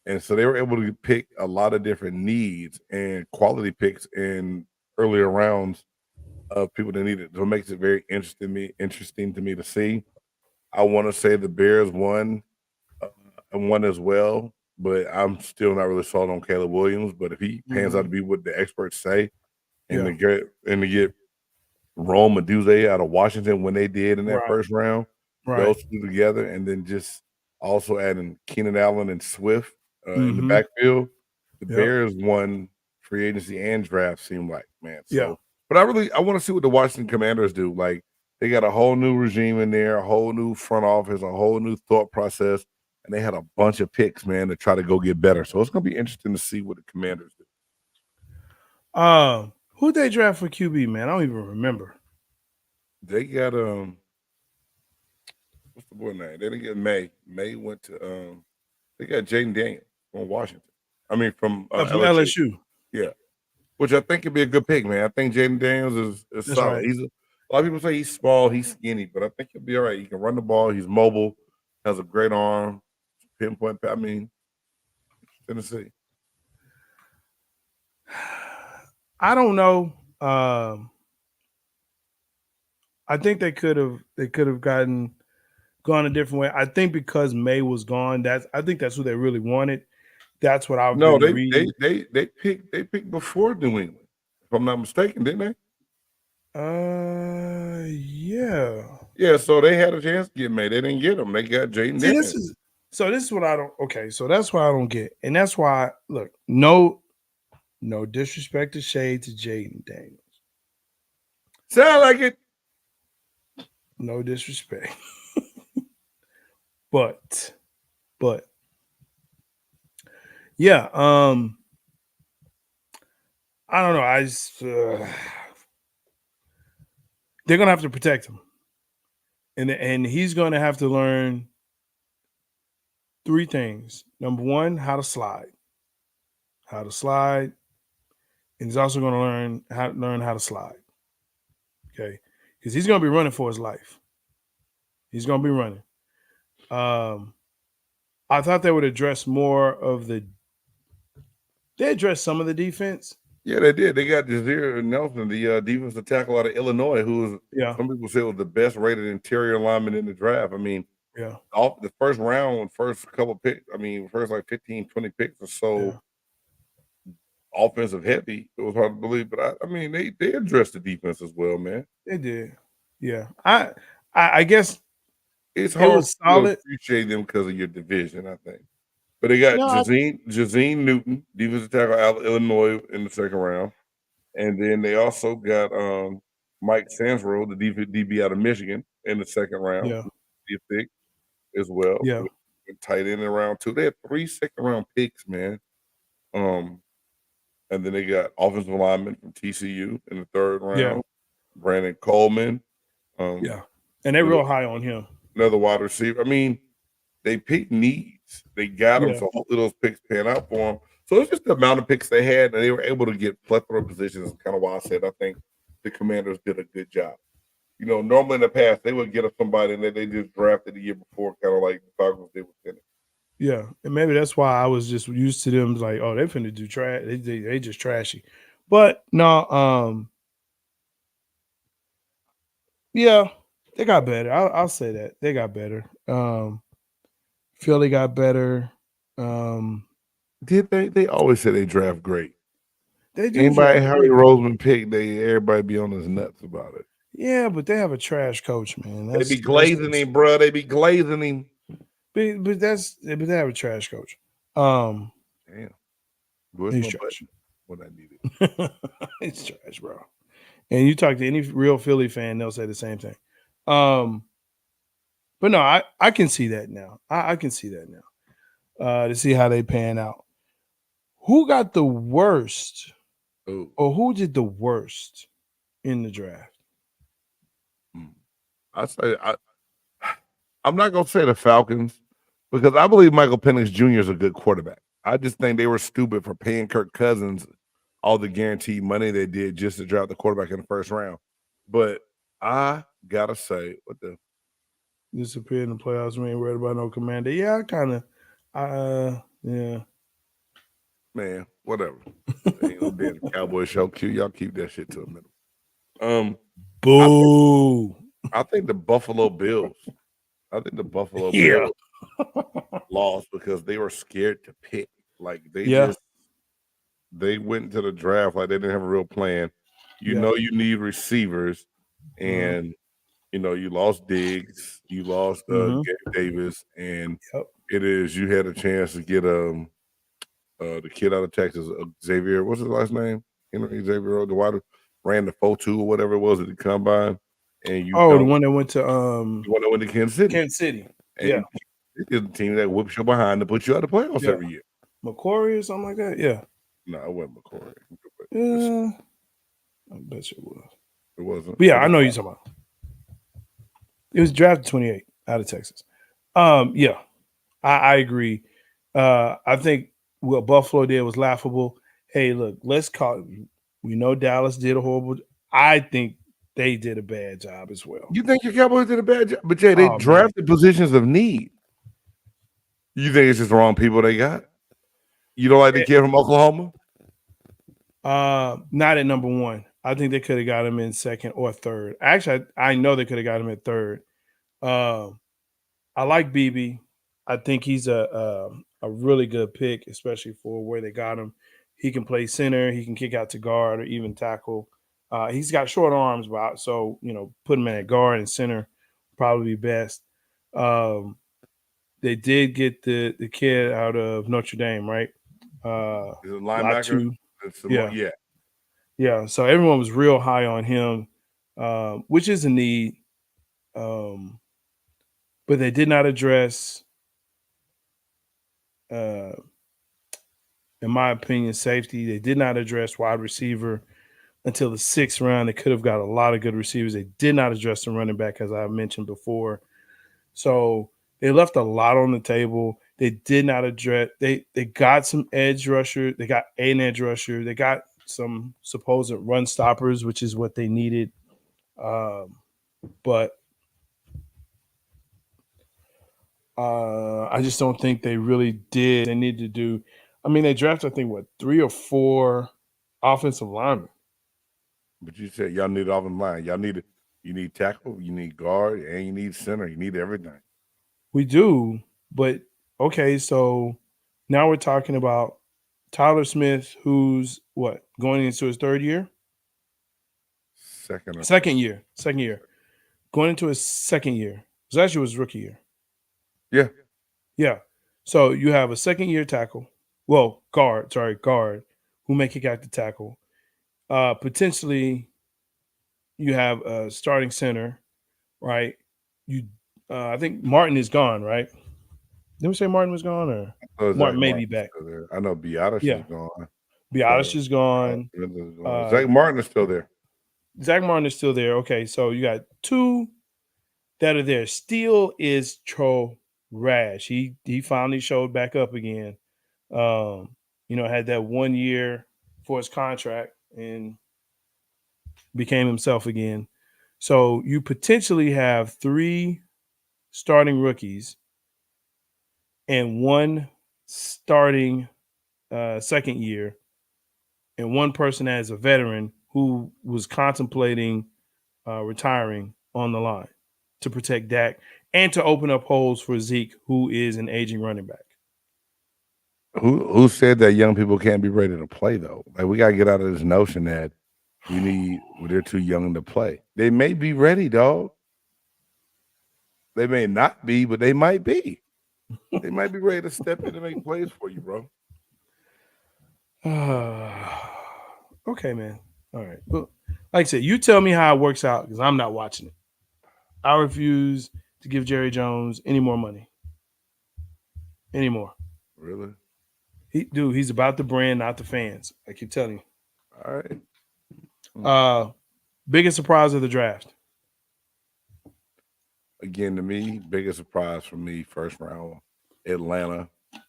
and so they were able to pick a lot of different needs and quality picks in earlier rounds of people that needed. So it makes it very interesting to me to see. I want to say the Bears won and won as well, but I'm still not really sold on Caleb Williams. But if he pans out to be what the experts say, and to get Rome Meduze out of Washington when they did in that first round, those two together, and then just also adding Keenan Allen and Swift in the backfield, the Bears won free agency and draft. Seemed like, man. So, but I want to see what the Washington Commanders do. Like, they got a whole new regime in there, a whole new front office, a whole new thought process, and they had a bunch of picks, man, to try to go get better. So it's gonna be interesting to see what the Commanders do. Who'd they draft for QB, man? I don't even remember. They got what's the boy name? They didn't get May. May went to they got Jaden Daniels from Washington. I mean from LSU. Yeah. Which I think could be a good pick, man. I think Jaden Daniels is solid. Right. He's a lot of people say he's small, he's skinny, but I think he'll be all right. He can run the ball, he's mobile, has a great arm, pinpoint. I mean, Tennessee. I don't know. I think they could have gone a different way. I think because May was gone, I think that's who they really wanted. That's what I've been reading. They picked before New England, if I'm not mistaken, didn't they? Yeah. Yeah, so they had a chance to get May. They didn't get him. They got Jaden Daniels. This is what I don't. Okay, so that's why I don't get, and that's why look, no disrespect to shade to Jaden Daniels. Sound like it. No disrespect, but yeah. I don't know. I just they're gonna have to protect him, and he's gonna have to learn 3 things. Number 1, how to slide, and he's also going to learn how to slide. Okay, because he's going to be running for his life. He's going to be running. I thought they would address more of the. They addressed some of the defense. Yeah, they did. They got Jazeer Nelson, the defensive tackle out of Illinois, who was some people say was the best rated interior lineman in the draft. I mean, off the first round, first couple picks, I mean, first like 15, 20 picks or so, offensive heavy. It was hard to believe, but I mean, they addressed the defense as well, man. They did. Yeah. I guess it's hard to appreciate them because of your division, I think. But they got Jazeen Newton, defensive tackle out of Illinois in the second round. And then they also got Mike Sansro, the DB out of Michigan, in the second round. Yeah. Pick as well. Yeah. Tight end in round 2. They had 3 second-round picks, man. And then they got offensive lineman from TCU in the third round. Yeah. Brandon Coleman. And they're real high on him. Another wide receiver. I mean, they picked needs. They got them, so hopefully those picks pan out for them. So it's just the amount of picks they had, and they were able to get plethora of positions. Kind of why I said I think the Commanders did a good job. You know, normally in the past they would get somebody and they just drafted the year before, kind of like the Falcons did with Penny. Yeah, and maybe that's why I was just used to them like, oh, they finna do trash. They just trashy. But no, yeah, they got better. I'll say that they got better. Philly got better. Did they? They always say they draft great. They do. Anybody Harry Roseman picked, everybody be on his nuts about it. Yeah, but they have a trash coach, man. They be glazing him, bro. They be glazing him. But they have a trash coach. Damn. He's trash. What I needed. It's trash, bro. And you talk to any real Philly fan, they'll say the same thing. But no, I can see that now. I can see that now. To see how they pan out. Who got the worst? Or who did the worst in the draft? I'm not gonna say the Falcons because I believe Michael Penix Jr. is a good quarterback. I just think they were stupid for paying Kirk Cousins all the guaranteed money they did just to draft the quarterback in the first round. But I gotta say, disappeared in the playoffs. We ain't worried about no Commander. Yeah, I kind of, yeah. Man, whatever. Ain't no damn Cowboy show. Y'all keep that shit to a minimum. Boo. I think the Buffalo Bills. Bills Yeah. lost because they were scared to pick. Like Yeah. they went to the draft like they didn't have a real plan. You know you need receivers, and you lost Diggs, you lost Gabe Davis, and you had a chance to get the kid out of Texas, Xavier. What's his last name? Henry Xavier, the wide ran the 4.2 or whatever it was at the combine. And the one that went to Kansas City. Kansas City. And it is the team that whips you behind to put you out of the playoffs every year. McCory or something like that. Yeah. No, it wasn't McCory. Yeah. I bet you it was. It wasn't. But yeah, I know you're talking about. It was drafted 28 out of Texas. Yeah, I agree. I think what Buffalo did was laughable. Hey, look, let's call it. We know Dallas did a horrible. I think they did a bad job as well. You think your Cowboys did a bad job? But Jay, they drafted positions of need. You think it's just the wrong people they got? You don't like the kid from Oklahoma? Not at number one. I think they could have got him in second or third. Actually, I know they could have got him at third. I like BB. I think he's a really good pick, especially for where they got him. He can play center. He can kick out to guard or even tackle. He's got short arms, so put him in at guard and center probably be best. They did get the kid out of Notre Dame, right? Is it a linebacker? Yeah. So everyone was real high on him, which is a need. But they did not address, in my opinion, safety. They did not address wide receiver until the 6th round. They could have got a lot of good receivers. They did not address the running back, as I mentioned before. So they left a lot on the table. They did not address. They got some edge rusher. They got an edge rusher. They got some supposed run stoppers, which is what they needed. But I just don't think they really did. They need to do. I mean, they drafted, I think, 3 or 4 offensive linemen. But you said y'all need offensive line. You need tackle, you need guard, and you need center. You need everything. We do, but okay. So now we're talking about Tyler Smith, who's going into his 3rd year. Second year. Going into his 2nd year. It was actually his rookie year. Yeah. So you have a 2nd-year tackle. Well, guard, who may kick out the tackle. Potentially, you have a starting center, right? I think Martin is gone, right? Did we say Martin was gone, or Martin may be back? I know Biotis is gone. Biotis is gone. Zach Martin is still there. Zach Martin is still there. Okay, so you got 2 that are there. Steele is trash. He finally showed back up again. Had that 1 year for his contract and became himself again. So you potentially have 3 starting rookies and 1 starting 2nd year, and 1 person as a veteran who was contemplating retiring on the line to protect Dak and to open up holes for Zeke, who is an aging running back. Who said that young people can't be ready to play, though? Like, we got to get out of this notion that they're too young to play. They may be ready, dog. They may not be, but they might be. They might be ready to step in and make plays for you, bro. Okay, man. All right. Well, like I said, you tell me how it works out because I'm not watching it. I refuse to give Jerry Jones any more money. Anymore. Really? He's about the brand, not the fans. I keep telling you. All right. Biggest surprise of the draft. Again, to me, biggest surprise for me, 1st round, Atlanta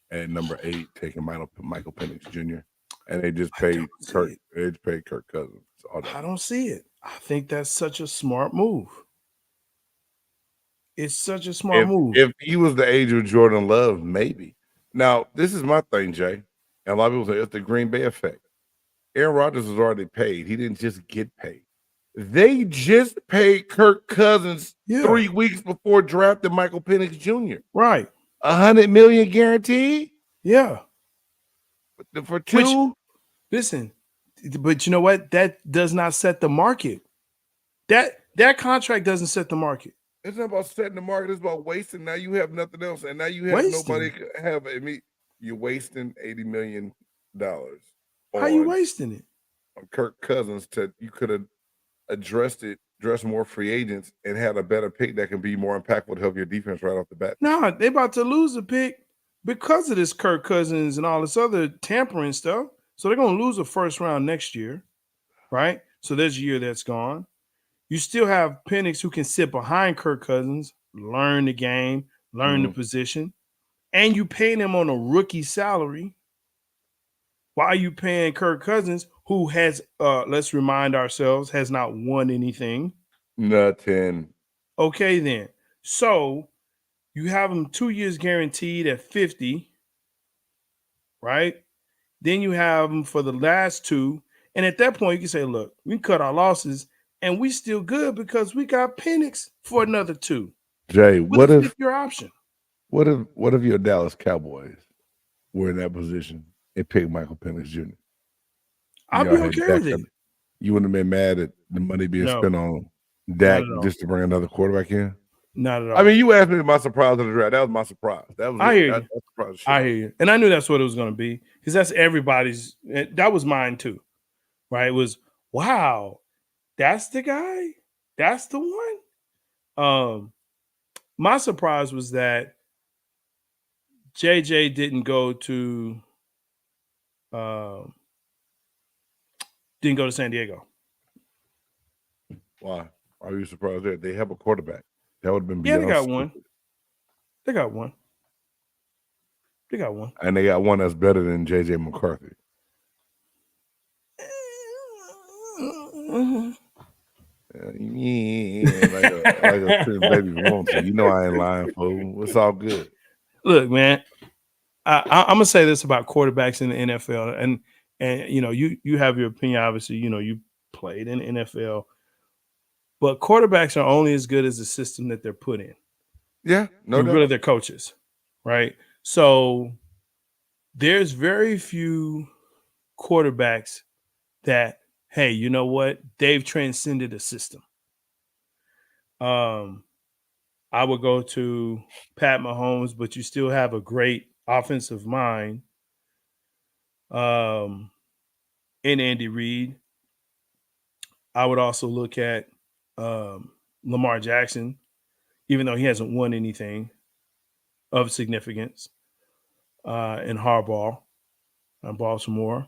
at number 8, taking Michael Penix Jr. And they just paid Kirk. They just paid Kirk Cousins. I don't see it. I think that's such a smart move. It's such a smart move. If he was the age of Jordan Love, maybe. Now, this is my thing, Jay. And a lot of people say it's the Green Bay effect. Aaron Rodgers was already paid. He didn't just get paid. They just paid Kirk Cousins 3 weeks before drafting Michael Penix Jr. Right. $100 million guaranteed? Yeah. For two? Listen, but you know what? That does not set the market. That contract doesn't set the market. It's not about setting the market. It's about wasting. Now you have nothing else, and now you have nobody have. I mean, you're wasting $80 million. How you wasting it? On Kirk Cousins. You could have addressed more free agents, and had a better pick that can be more impactful to help your defense right off the bat. No, they about to lose a pick because of this Kirk Cousins and all this other tampering stuff. So they're going to lose a first round next year, right? So there's a year that's gone. You still have Penix who can sit behind Kirk Cousins, learn the game, learn the position, and you paying him on a rookie salary. Why are you paying Kirk Cousins, who has, let's remind ourselves, has not won anything? Nothing. Okay, then. So you have him 2 years guaranteed at 50, right? Then you have him for the last 2. And at that point, you can say, look, we can cut our losses and we still good because we got Penix for another 2. Jay, what if your option? What if your Dallas Cowboys were in that position and picked Michael Penix Jr.? I'd be okay with it. You wouldn't have been mad at the money being spent on Dak just to bring another quarterback in? Not at all. I mean, you asked me my surprise of the draft. That was my surprise. I hear you. I hear you. And I knew that's what it was going to be because that's everybody's. That was mine too, right? It was, wow, that's the guy? That's the one? My surprise was that JJ didn't go to San Diego. Why? Are you surprised there? They have a quarterback. That would have been they got one. They got one. They got one. And they got one that's better than JJ McCarthy. Like a baby wants to. You know I ain't lying, fool. It's all good. Look, man, I'm gonna say this about quarterbacks in the NFL, and you know, you have your opinion. Obviously, you know, you played in the NFL, but quarterbacks are only as good as the system that they're put in. Yeah, no doubt. Really, their coaches, right? So there's very few quarterbacks that, hey, you know what? They've transcended a system. I would go to Pat Mahomes, but you still have a great offensive mind in Andy Reid. I would also look at Lamar Jackson, even though he hasn't won anything of significance, in Harbaugh and Baltimore.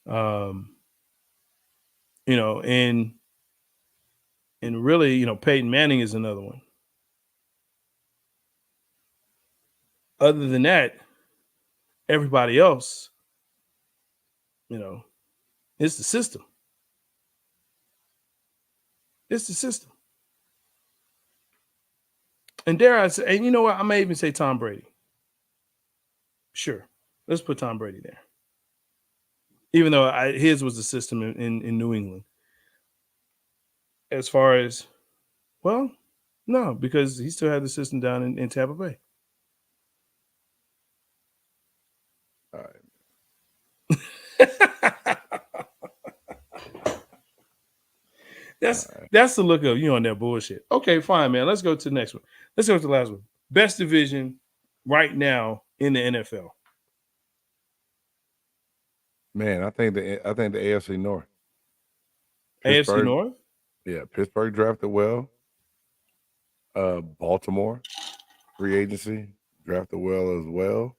You know, and really, you know, Peyton Manning is another one. Other than that, everybody else, you know, it's the system. It's the system. And dare I say, and you know what? I may even say Tom Brady. Sure. Let's put Tom Brady there. Even though his was the system in New England. As far as, well, no, because he still had the system down in Tampa Bay. All right. That's the look of you on that bullshit. Okay, fine, man. Let's go to the next one. Let's go to the last one. Best division right now in the NFL. Man, I think the AFC North. AFC North? Yeah, Pittsburgh drafted well. Baltimore, free agency, drafted well as well.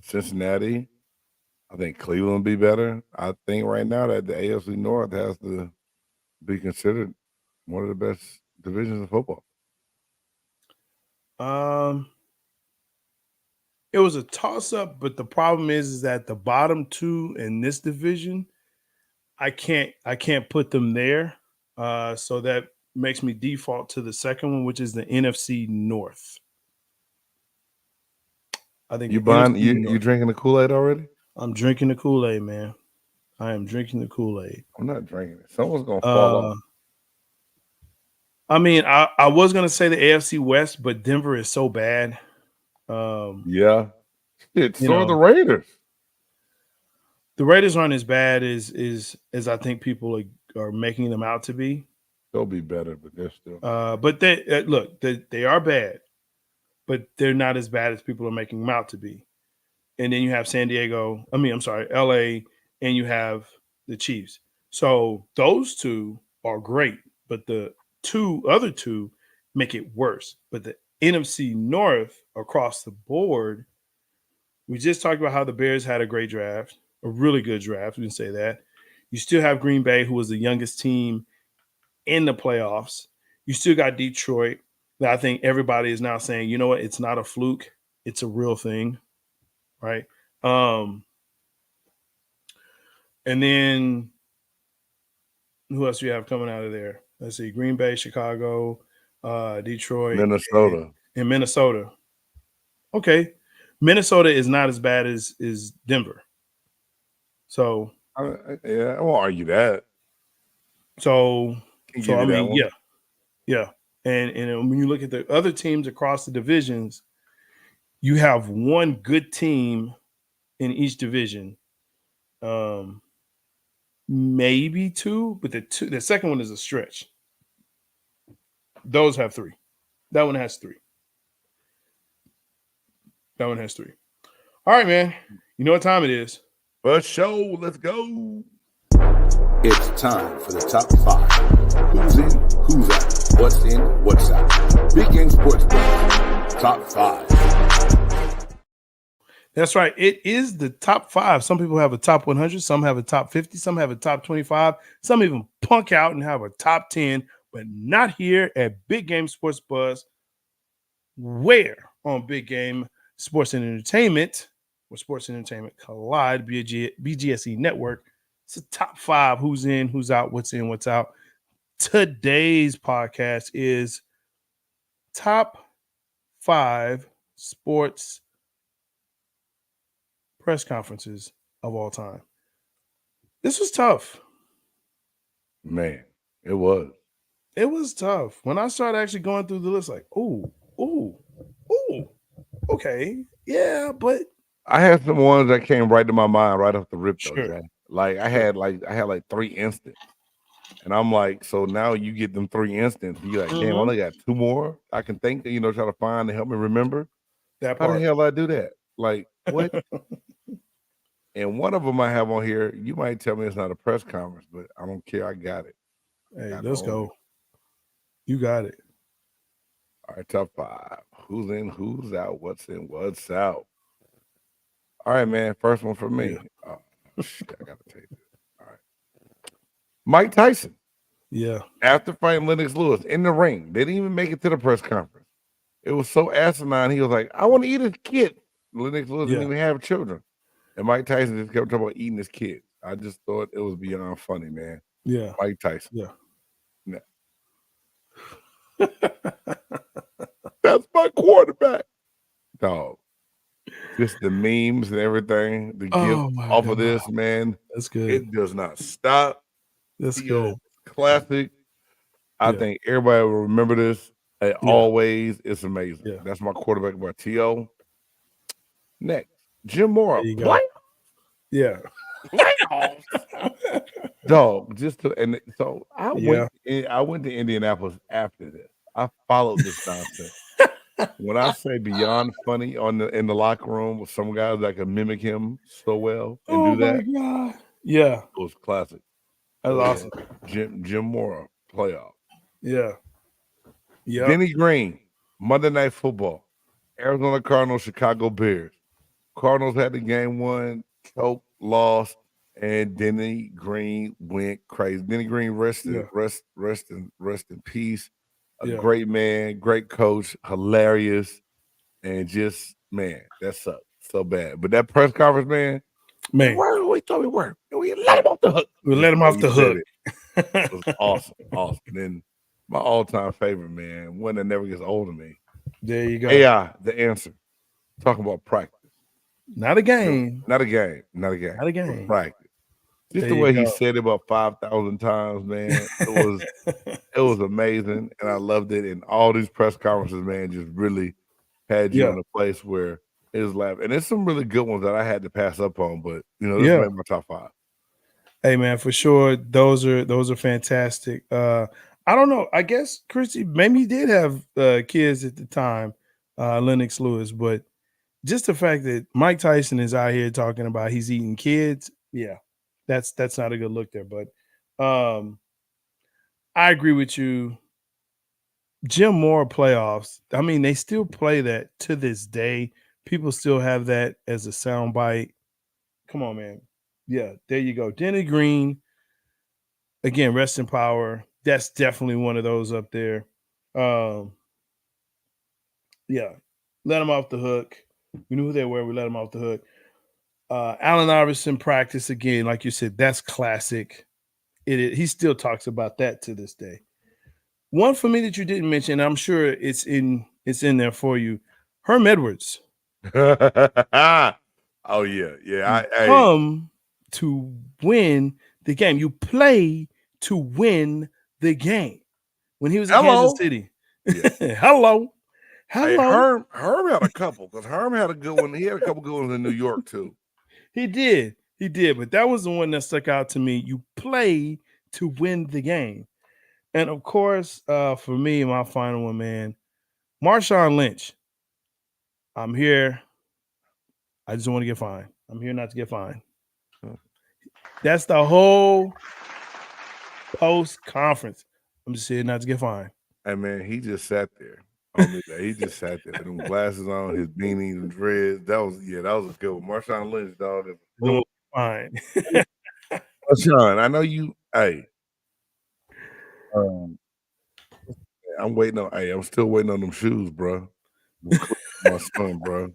Cincinnati, I think Cleveland will be better. I think right now that the AFC North has to be considered one of the best divisions of football. It was a toss-up, but the problem is that the bottom two in this division, I can't put them there So that makes me default to the second one, which is the NFC North. I think You the buying? NFC You North. drinking the Kool-Aid already? I'm drinking the Kool-Aid, man. I am drinking the Kool-Aid. I'm not drinking it. Someone's gonna fall off. I mean, I was gonna say the AFC West, but Denver is so bad. Yeah, shit. You So are know, the Raiders. the Raiders aren't as bad as I think people are making them out to be. They'll be better, but they're still. But they look, they are bad, but they're not as bad as people are making them out to be. And then you have LA, and you have the Chiefs. So those two are great, but the other two make it worse. But the NFC North across the board, we just talked about how the Bears had a great draft, a really good draft. We can say that. You still have Green Bay, who was the youngest team in the playoffs. You still got Detroit, that I think everybody is now saying, you know what, it's not a fluke, it's a real thing, right? And then who else do you have coming out of there? Let's see, Green Bay, Chicago, Detroit, Minnesota. and Minnesota. Okay, Minnesota is not as bad as Denver. So Yeah, I won't argue that. So Can So give I you that mean, one. yeah. And when you look at the other teams across the divisions, you have one good team in each division. Maybe two, but the second one is a stretch. Those have three. That one has three. That one has three. All right, man. You know what time it is. For sure, let's go. It's time for the top 5. Who's in, who's out, what's in, what's out. Big Game Sports Buzz, top 5. That's right. It is the top 5. Some people have a top 100. Some have a top 50. Some have a top 25. Some even punk out and have a top 10, but not here at Big Game Sports Buzz. Where on Big Game Sports and Entertainment, where sports and entertainment collide, BGSE Network. It's the top 5. Who's in, who's out, what's in, what's out. Today's podcast is top 5 sports press conferences of all time. This was tough. Man, it was. It was tough. When I started actually going through the list, like, ooh, okay, yeah, but I had some ones that came right to my mind right off the rip, though, Sure. Jay. Like I had like 3 instants. And I'm like, so now you get them 3 instants. You're like, damn, I only got 2 more I can think, try to find to help me remember. that How part. the hell I do that? Like, what? And one of them I have on here, you might tell me it's not a press conference, but I don't care. I got it. Hey, let's go. You got it. All right, top 5. Who's in, who's out, what's in, what's out. All right, man. First one for me. Yeah. Oh, shit, I got to take this. All right. Mike Tyson. Yeah. After fighting Lennox Lewis in the ring, they didn't even make it to the press conference. It was so asinine. He was like, I want to eat his kid. Lennox Lewis didn't even have children. And Mike Tyson just kept talking about eating his kid. I just thought it was beyond funny, man. Yeah. Mike Tyson. Yeah. That's my quarterback. Dog. Just the memes and everything. The gift off of this, man. That's good. It does not stop. That's Theo, good. classic. I think everybody will remember this. Always. It's amazing. Yeah. That's my quarterback by T.O. Next, Jim Mora. There you go. Yeah. Dog. So I went to Indianapolis after this. I followed this nonsense. When I say beyond funny in the locker room with some guys that can mimic him so well and do that. Oh my God. Yeah. It was classic. That's awesome. Jim Mora playoff. Yeah. Yeah. Denny Green, Monday Night Football, Arizona Cardinals, Chicago Bears. Cardinals had the game won, choke, lost, and Denny Green went crazy. Denny Green rest in peace. A great man, great coach, hilarious, and just man, that sucked so bad. But that press conference, man, we we thought we were. We let him off the hook. We let him off the hook. It was awesome. Then my all-time favorite, man, one that never gets old to me. There you go. AI, the answer. Talking about practice. Not a game. Not a game. Practice. Just the way he said it about 5,000 times, man. It was amazing, and I loved it. And all these press conferences, man, just really had you in a place where it was laughing. And there's some really good ones that I had to pass up on, but this made my top 5. Hey, man, for sure, those are fantastic. I don't know. I guess Christy maybe he did have kids at the time, Lennox Lewis, but just the fact that Mike Tyson is out here talking about he's eating kids, that's not a good look there. But I agree with you. Jim Moore playoffs. I mean, they still play that to this day. People still have that as a soundbite. Come on, man. Yeah, there you go. Denny Green. Again, rest in power. That's definitely one of those up there. Let them off the hook. We knew who they were. We let them off the hook. Allen Iverson practice again, like you said, that's classic. He still talks about that to this day. One for me that you didn't mention, I'm sure it's in there for you. Herm Edwards. Oh yeah. Come to win the game. You play to win the game. When he was in Kansas City. Yeah. Hello. Hey, Herm had a couple, because Herm had a good one. He had a couple good ones in New York too. He did, but that was the one that stuck out to me. You play to win the game. And of course, for me, my final one, man, Marshawn Lynch. I'm here. I just don't want to get fined. I'm here not to get fined. That's the whole post-conference. I'm just here not to get fined. Hey, man, he just sat there. He just sat there with them glasses on, his beanie and dreads. That was a good one. Marshawn Lynch, dog. Fine. Marshawn, I know you. Hey, I'm still waiting on them shoes, bro. My son, bro.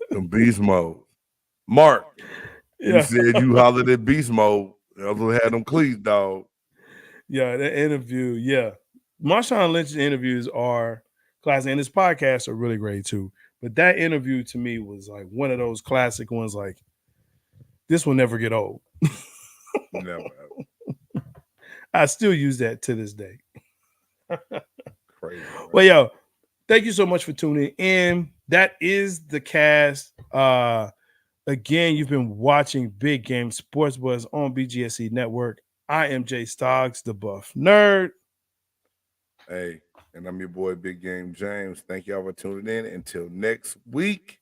Them beast mode. Mark, you said you hollered at beast mode. I also had them cleats, dog. Yeah, that interview. Yeah, Marshawn Lynch's interviews are classic, and his podcasts are really great too. But that interview to me was like one of those classic ones. Like, this will never get old. Never. I still use that to this day. Crazy. Man. Well, yo, thank you so much for tuning in. That is the cast. Again, you've been watching Big Game Sports Buzz on BGSC Network. I am Jay Stoggs, the Buff Nerd. Hey, and I'm your boy, Big Game James. Thank y'all for tuning in. Until next week,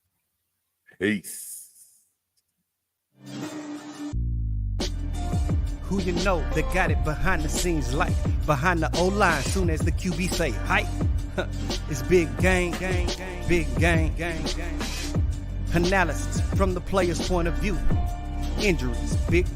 peace. Who you know that got it behind the scenes, like behind the O-line, soon as the QB say hype. It's big game, big game. Analysis from the player's point of view. Injuries, big